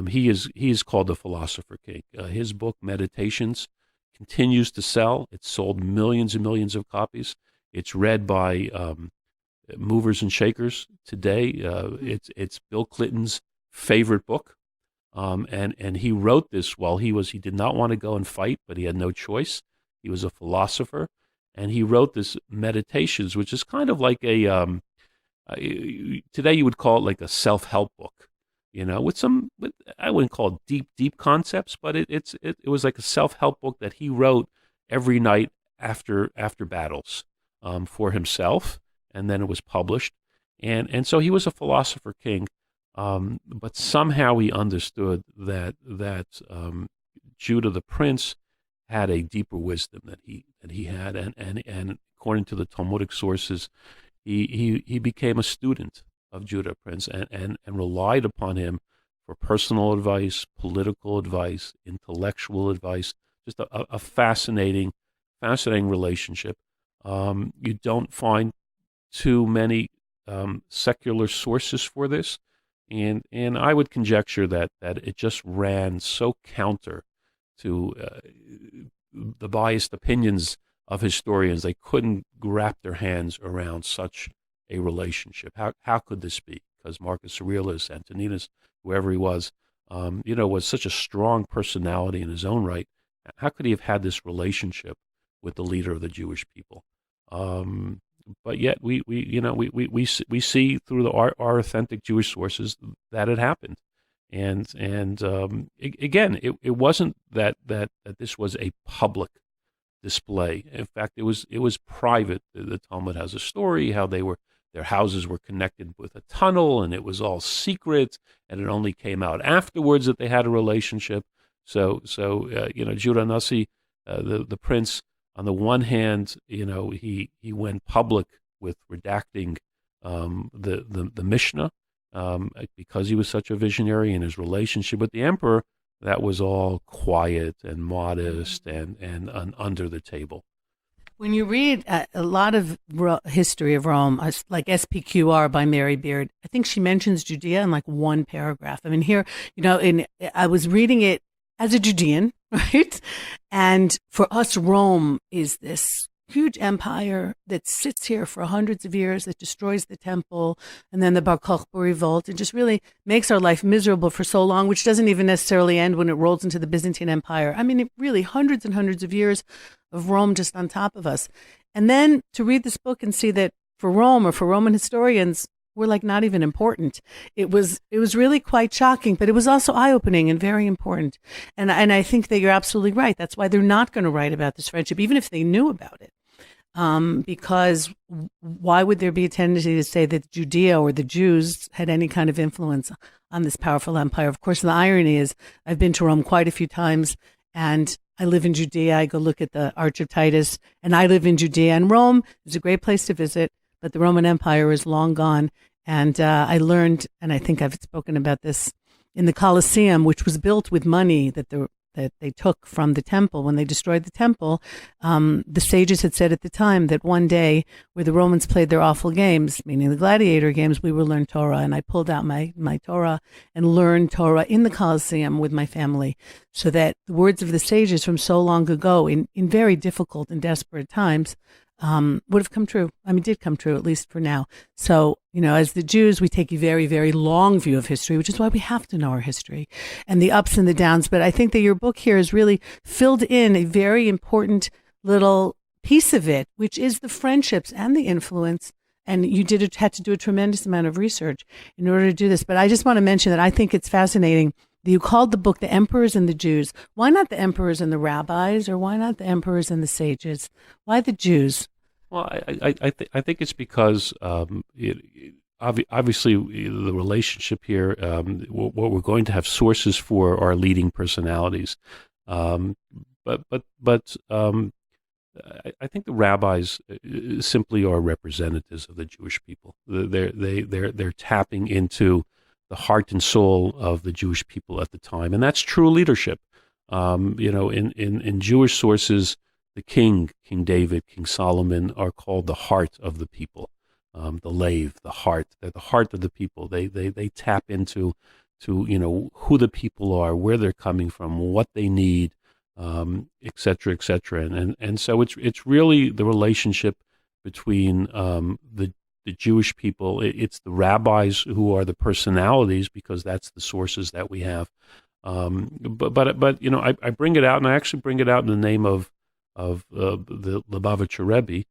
He is called the Philosopher King. His book Meditations continues to sell. It's sold millions and millions of copies. It's read by movers and shakers today. It's Bill Clinton's favorite book. And he wrote this while he did not want to go and fight, but he had no choice. He was a philosopher, and he wrote this Meditations, which is kind of like today you would call it like a self-help book, with I wouldn't call it deep concepts, but it was like a self-help book that he wrote every night after battles, for himself, and then it was published. And so he was a philosopher king, but somehow he understood that Judah the prince had a deeper wisdom that he had, and according to the Talmudic sources, he became a student of Judah prince and relied upon him for personal advice, political advice, intellectual advice. Just a fascinating relationship. You don't find too many secular sources for this, and I would conjecture that it just ran so counter to the biased opinions of historians. They couldn't wrap their hands around such a relationship. How could this be? Because Marcus Aurelius, Antoninus, whoever he was such a strong personality in his own right. How could he have had this relationship with the leader of the Jewish people? But yet we see through our authentic Jewish sources that it happened. And again, it wasn't that this was a public display. In fact, it was private. The Talmud has a story how their houses were connected with a tunnel, and it was all secret, and it only came out afterwards that they had a relationship. So Yehuda Hanasi, the prince, on the one hand, he went public with redacting the Mishnah, because he was such a visionary in his relationship with the emperor. That was all quiet and modest and under the table. When you read a lot of history of Rome, like SPQR by Mary Beard, I think she mentions Judea in like one paragraph. I mean, here, I was reading it as a Judean, right? And for us, Rome is this huge empire that sits here for hundreds of years, that destroys the temple, and then the Bar Kokhba revolt, and just really makes our life miserable for so long, which doesn't even necessarily end when it rolls into the Byzantine Empire. I mean, it really hundreds and hundreds of years of Rome just on top of us. And then to read this book and see that for Rome, or for Roman historians, we're like not even important. It was really quite shocking, but it was also eye-opening and very important. And I think that you're absolutely right. That's why they're not going to write about this friendship, even if they knew about it. Because why would there be a tendency to say that Judea or the Jews had any kind of influence on this powerful empire? Of course, the irony is I've been to Rome quite a few times, and I live in Judea. I go look at the Arch of Titus, and I live in Judea. And Rome is a great place to visit, but the Roman Empire is long gone. And I learned, and I think I've spoken about this, in the Colosseum, which was built with money that they took from the temple. When they destroyed the temple, the sages had said at the time that one day where the Romans played their awful games, meaning the gladiator games, we would learn Torah. And I pulled out my Torah and learned Torah in the Colosseum with my family, so that the words of the sages from so long ago in very difficult and desperate times would have come true. I mean, did come true, at least for now. So, as the Jews, we take a very, very long view of history, which is why we have to know our history and the ups and the downs. But I think that your book here has really filled in a very important little piece of it, which is the friendships and the influence. And you had to do a tremendous amount of research in order to do this. But I just want to mention that I think it's fascinating that you called the book The Emperors and the Jews. Why not the emperors and the rabbis, or why not the emperors and the sages? Why the Jews? Well, I think it's because obviously the relationship here, what we're going to have sources for are leading personalities, but I think the rabbis simply are representatives of the Jewish people. They're tapping into the heart and soul of the Jewish people at the time, and that's true leadership. In Jewish sources, the King David, King Solomon are called the heart of the people, the lave, the heart. They're the heart of the people. They tap into who the people are, where they're coming from, what they need, et cetera, et cetera. And so it's really the relationship between the Jewish people. It's the rabbis who are the personalities, because that's the sources that we have. But I bring it out, and I actually bring it out in the name of the Lubavitcher Rebbe,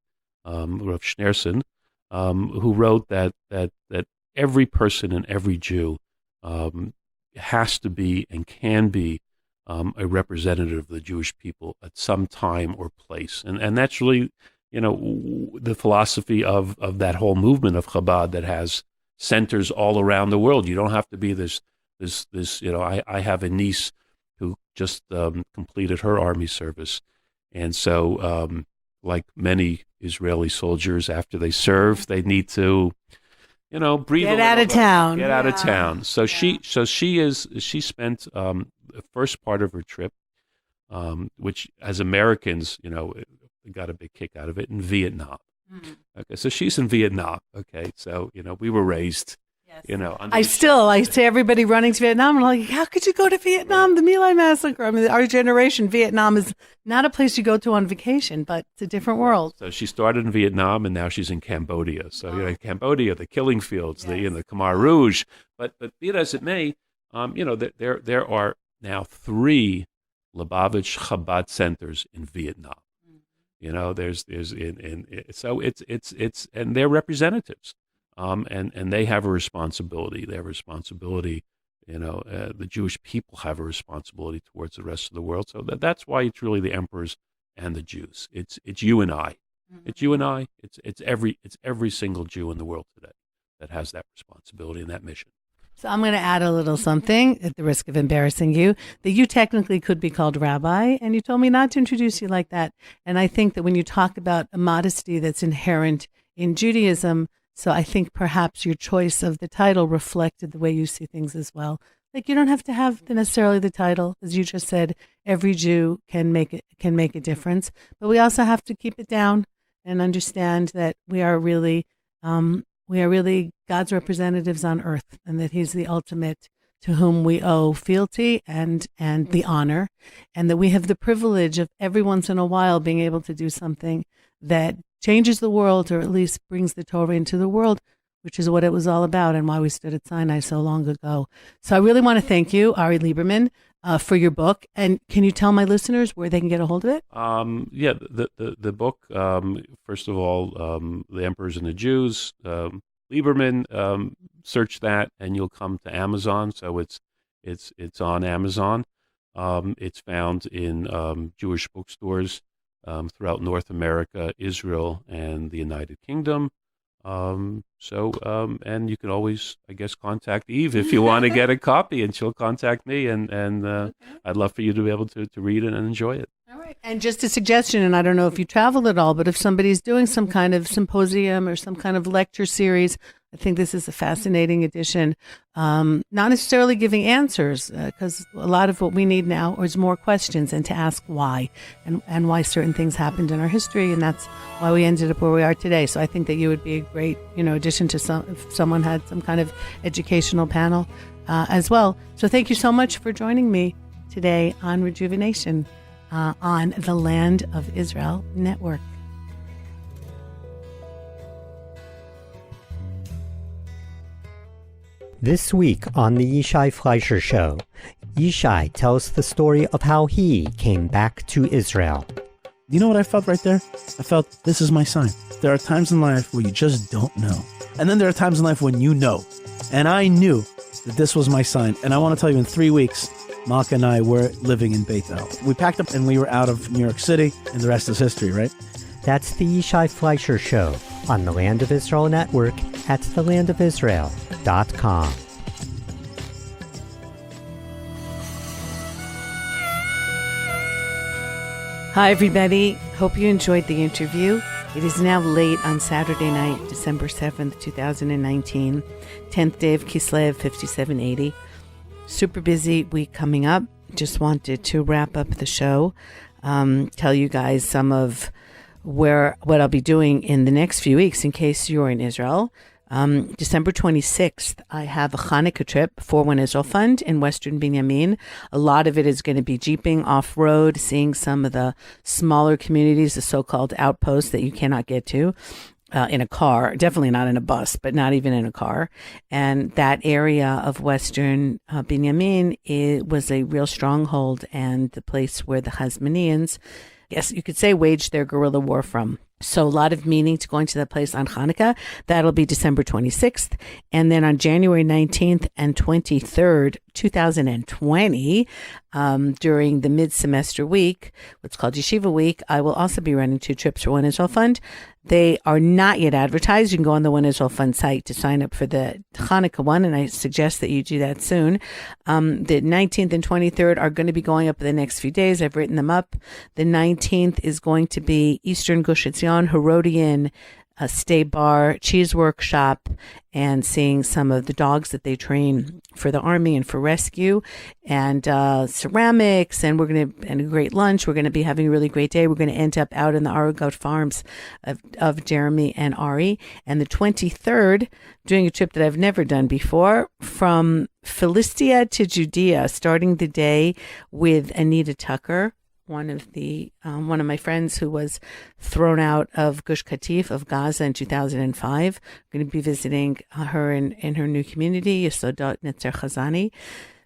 Rav Schneerson, who wrote that every person and every Jew has to be and can be a representative of the Jewish people at some time or place, and that's really the philosophy of that whole movement of Chabad that has centers all around the world. You don't have to be this. I have a niece who just completed her army service, and so like many Israeli soldiers, after they serve, they need to, breathe. Get out of town. Get out of town. So she spent the first part of her trip, which as Americans, we got a big kick out of it, in Vietnam. Mm-hmm. Okay, so she's in Vietnam. Okay, so we were raised. Yes. I say everybody running to Vietnam, I'm like, how could you go to Vietnam? The My Lai massacre. I mean, our generation, Vietnam is not a place you go to on vacation, but it's a different world. So she started in Vietnam, and now she's in Cambodia. So Cambodia, the killing fields, yes. the Khmer Rouge. But be it as it may, there are now 3 Lubavitch Chabad centers in Vietnam. So it's and they're representatives. And they have a responsibility. They have a responsibility. The Jewish people have a responsibility towards the rest of the world. So that's why it's really the emperors and the Jews. It's you and I. Mm-hmm. It's you and I. It's every single Jew in the world today that has that responsibility and that mission. So I'm going to add a little something at the risk of embarrassing you, that you technically could be called rabbi, and you told me not to introduce you like that. And I think that when you talk about a modesty that's inherent in Judaism, so I think perhaps your choice of the title reflected the way you see things as well. Like, you don't have to have necessarily the title, as you just said. Every Jew can make a difference, but we also have to keep it down and understand that we are really God's representatives on earth, and that He's the ultimate to whom we owe fealty and the honor, and that we have the privilege of every once in a while being able to do something that changes the world, or at least brings the Torah into the world, which is what it was all about and why we stood at Sinai so long ago. So I really want to thank you, Ari Lieberman, for your book. And can you tell my listeners where they can get a hold of it? The book, first of all, The Emperors and the Jews, Lieberman, search that and you'll come to Amazon. So it's on Amazon. It's found in Jewish bookstores throughout North America, Israel, and the United Kingdom. And you can always, I guess, contact Eve if you want to get a copy, and she'll contact me, and I'd love for you to be able to read it and enjoy it. All right. And just a suggestion, and I don't know if you travel at all, but if somebody's doing some kind of symposium or some kind of lecture series, I think this is a fascinating edition. Not necessarily giving answers, because a lot of what we need now is more questions, and to ask why, and why certain things happened in our history, and that's why we ended up where we are today. So I think that you would be a great, addition to if someone had some kind of educational panel as well. So thank you so much for joining me today on Rejuvenation on the Land of Israel Network. This week on the Yishai Fleischer Show, Yishai tells the story of how he came back to Israel. You know what I felt right there? I felt this is my sign. There are times in life where you just don't know. And then there are times in life when you know. And I knew that this was my sign. And I want to tell you, in 3 weeks, Malka and I were living in Beit El. We packed up and we were out of New York City, and the rest is history, right? That's the Yishai Fleischer Show on the Land of Israel Network at thelandofisrael.com. Hi, everybody. Hope you enjoyed the interview. It is now late on Saturday night, December 7th, 2019, 10th day of Kislev, 5780. Super busy week coming up. Just wanted to wrap up the show, tell you guys some of what I'll be doing in the next few weeks in case you're in Israel. December 26th, I have a Hanukkah trip for One Israel Fund in Western Binyamin. A lot of it is going to be jeeping off-road, seeing some of the smaller communities, the so-called outposts that you cannot get to. in a car, definitely not in a bus, but not even in a car. And that area of Western Binyamin, it was a real stronghold and the place where the Hasmoneans, yes, you could say, waged their guerrilla war from. So a lot of meaning to going to that place on Hanukkah. That'll be December 26th. And then on January 19th and 23rd, 2020, during the mid-semester week, what's called Yeshiva Week, I will also be running 2 trips for One Israel Fund. They are not yet advertised. You can go on the One Israel Fund site to sign up for the Hanukkah one, and I suggest that you do that soon. The 19th and 23rd are going to be going up in the next few days. I've written them up. The 19th is going to be Eastern Gush Etzion, Herodian, a stay bar, cheese workshop, and seeing some of the dogs that they train for the army and for rescue, and ceramics, and and a great lunch. We're going to be having a really great day. We're going to end up out in the Aragot farms of Jeremy and Ari. And the 23rd, doing a trip that I've never done before, from Philistia to Judea, starting the day with Anita Tucker, one of my friends who was thrown out of Gush Katif of Gaza in 2005. I'm going to be visiting her in her new community, Yesodot Netzer Chazani.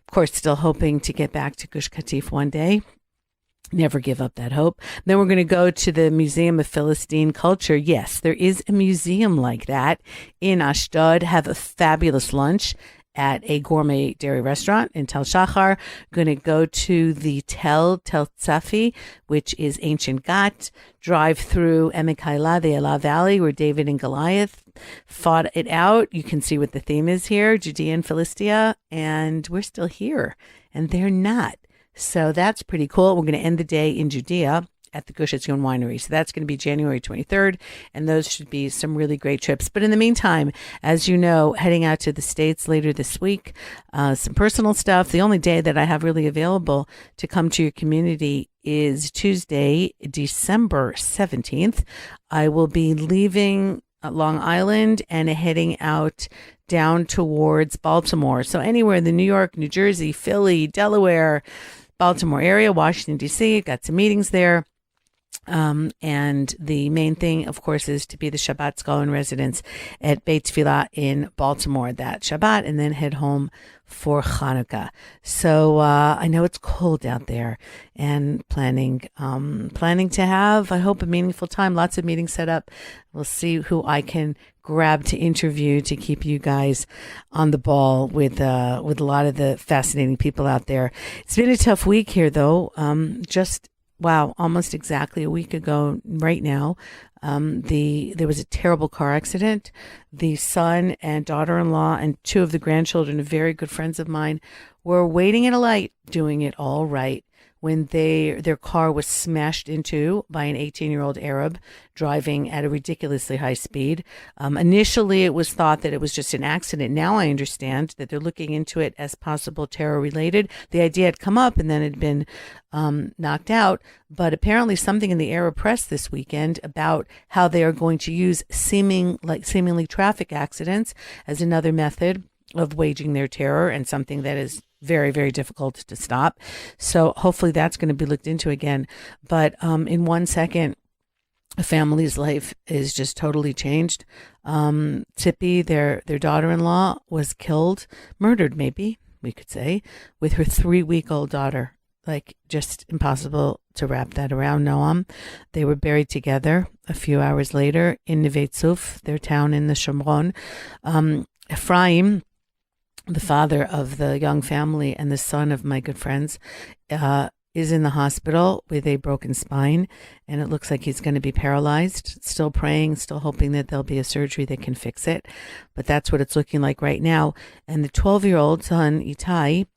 Of course, still hoping to get back to Gush Katif one day. Never give up that hope. Then we're going to go to the Museum of Philistine Culture. Yes, there is a museum like that in Ashdod. Have a fabulous lunch at a gourmet dairy restaurant in Tel Shachar. Going to go to the Tel Tzafi, which is ancient Gat. Drive through Emek Ha'ilah, the Elah Valley, where David and Goliath fought it out. You can see what the theme is here, Judea and Philistia, and we're still here, and they're not. So that's pretty cool. We're going to end the day in Judea at the Gush Etzion Winery. So that's going to be January 23rd, and those should be some really great trips. But in the meantime, as you know, heading out to the States later this week, some personal stuff. The only day that I have really available to come to your community is Tuesday, December 17th. I will be leaving Long Island and heading out down towards Baltimore. So anywhere in the New York, New Jersey, Philly, Delaware, Baltimore area, Washington, D.C., got some meetings there. And the main thing, of course, is to be the Shabbat scholar in residence at Beit Tfilah in Baltimore that Shabbat, and then head home for Hanukkah. So I know it's cold out there, and planning to have, I hope, a meaningful time. Lots of meetings set up. We'll see who I can grab to interview to keep you guys on the ball with a lot of the fascinating people out there. It's been a tough week here, though. Wow, almost exactly a week ago right now, there was a terrible car accident. The son and daughter-in-law and 2 of the grandchildren of very good friends of mine were waiting at a light, doing it all right, when their car was smashed into by an 18-year-old Arab driving at a ridiculously high speed. Initially, it was thought that it was just an accident. Now I understand that they're looking into it as possible terror-related. The idea had come up and then had been knocked out, but apparently something in the Arab press this weekend about how they are going to use seemingly traffic accidents as another method of waging their terror, and something that is very, very difficult to stop. So hopefully that's going to be looked into again. But in 1 second, a family's life is just totally changed. Tippi, their daughter-in-law, was murdered maybe, we could say, with her 3-week-old daughter. Like, just impossible to wrap that around, Noam. They were buried together a few hours later in Neve Tzuf, their town in the Shomron. Ephraim, the father of the young family and the son of my good friends, is in the hospital with a broken spine, and it looks like he's going to be paralyzed. Still praying, still hoping that there'll be a surgery that can fix it. But that's what it's looking like right now. And the 12-year-old son, Itai,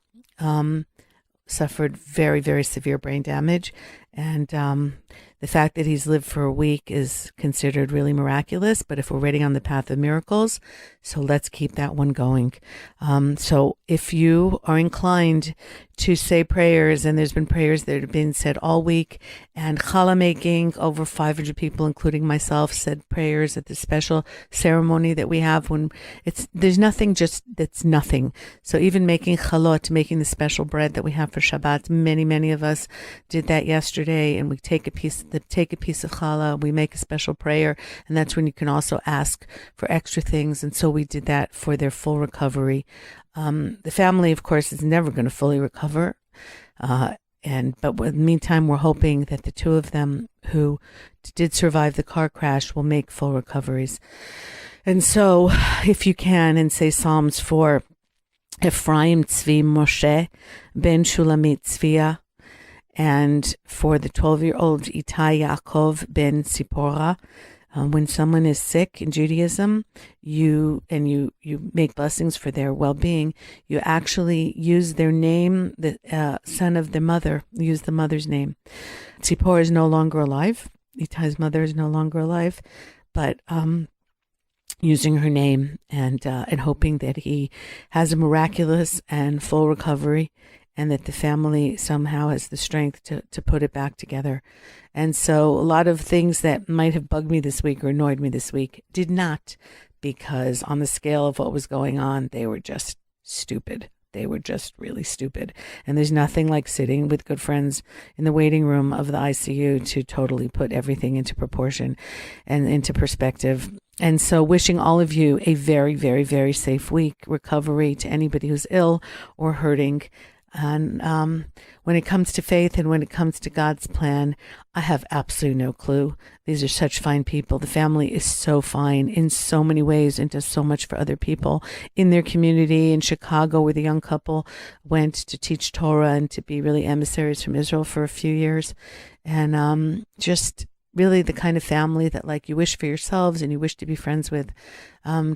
suffered very, very severe brain damage. And the fact that he's lived for a week is considered really miraculous. But if we're already on the path of miracles, so let's keep that one going. So if you are inclined to say prayers, and there's been prayers that have been said all week, and challah making. Over 500 people, including myself, said prayers at the special ceremony that we have when there's nothing, just that's nothing. So even making chalot, making the special bread that we have for Shabbat, many of us did that yesterday, and we take a piece of challah, we make a special prayer, and that's when you can also ask for extra things. And so we did that for their full recovery. The family, of course, is never going to fully recover. But in the meantime, we're hoping that the two of them who did survive the car crash will make full recoveries. And so, if you can, and say Psalms for Ephraim Tzvi Moshe ben Shulamit Tzviya, and for the 12-year-old Itai Yaakov ben Sipora. When someone is sick in Judaism, you make blessings for their well-being. You actually use their name, the son of their mother. Use the mother's name. Tzipora is no longer alive. Itai's mother is no longer alive, but using her name and hoping that he has a miraculous and full recovery, and that the family somehow has the strength to put it back together. And so a lot of things that might have bugged me this week or annoyed me this week did not, because on the scale of what was going on, they were just stupid. They were just really stupid. And there's nothing like sitting with good friends in the waiting room of the ICU to totally put everything into proportion and into perspective. And so wishing all of you a very, very, very safe week, recovery to anybody who's ill or hurting. And when it comes to faith and when it comes to God's plan, I have absolutely no clue. These are such fine people. The family is so fine in so many ways and does so much for other people in their community. In Chicago, where the young couple went to teach Torah and to be really emissaries from Israel for a few years. And just really the kind of family that, like, you wish for yourselves and you wish to be friends with,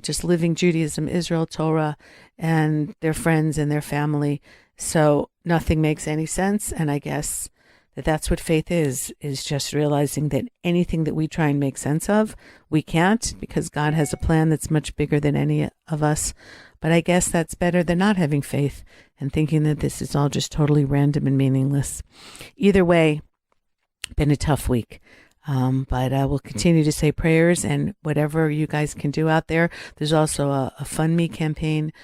just living Judaism, Israel, Torah, and their friends and their family. So nothing makes any sense. And I guess that's what faith is just realizing that anything that we try and make sense of, we can't, because God has a plan that's much bigger than any of us. But I guess that's better than not having faith and thinking that this is all just totally random and meaningless. Either way, been a tough week. But we'll continue to say prayers, and whatever you guys can do out there. There's also a Fund Me campaign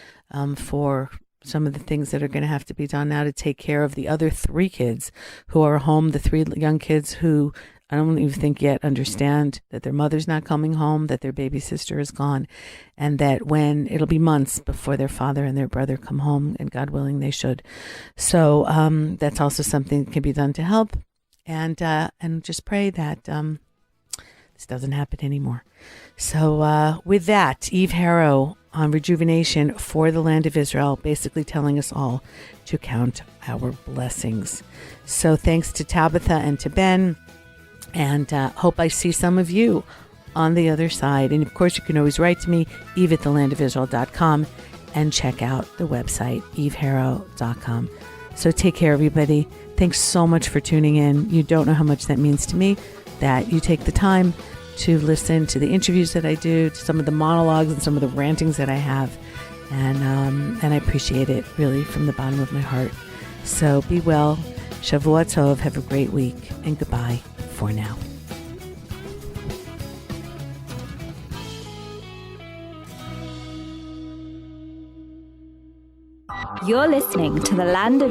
for some of the things that are going to have to be done now to take care of the other 3 kids who are home, the 3 young kids who I don't even think yet understand that their mother's not coming home, that their baby sister is gone, and that when it'll be months before their father and their brother come home, and God willing they should. So that's also something that can be done to help. And just pray that this doesn't happen anymore. So with that, Eve Harow on Rejuvenation for the land of Israel, basically telling us all to count our blessings. So thanks to Tabitha and to Ben, and hope I see some of you on the other side. And of course, you can always write to me, eve@thelandofisrael.com, and check out the website, eveharow.com. So take care, everybody. Thanks so much for tuning in. You don't know how much that means to me, that you take the time to listen to the interviews that I do, to some of the monologues and some of the rantings that I have. And I appreciate it, really, from the bottom of my heart. So be well. Shavua Tov. Have a great week. And goodbye for now. You're listening to the Land of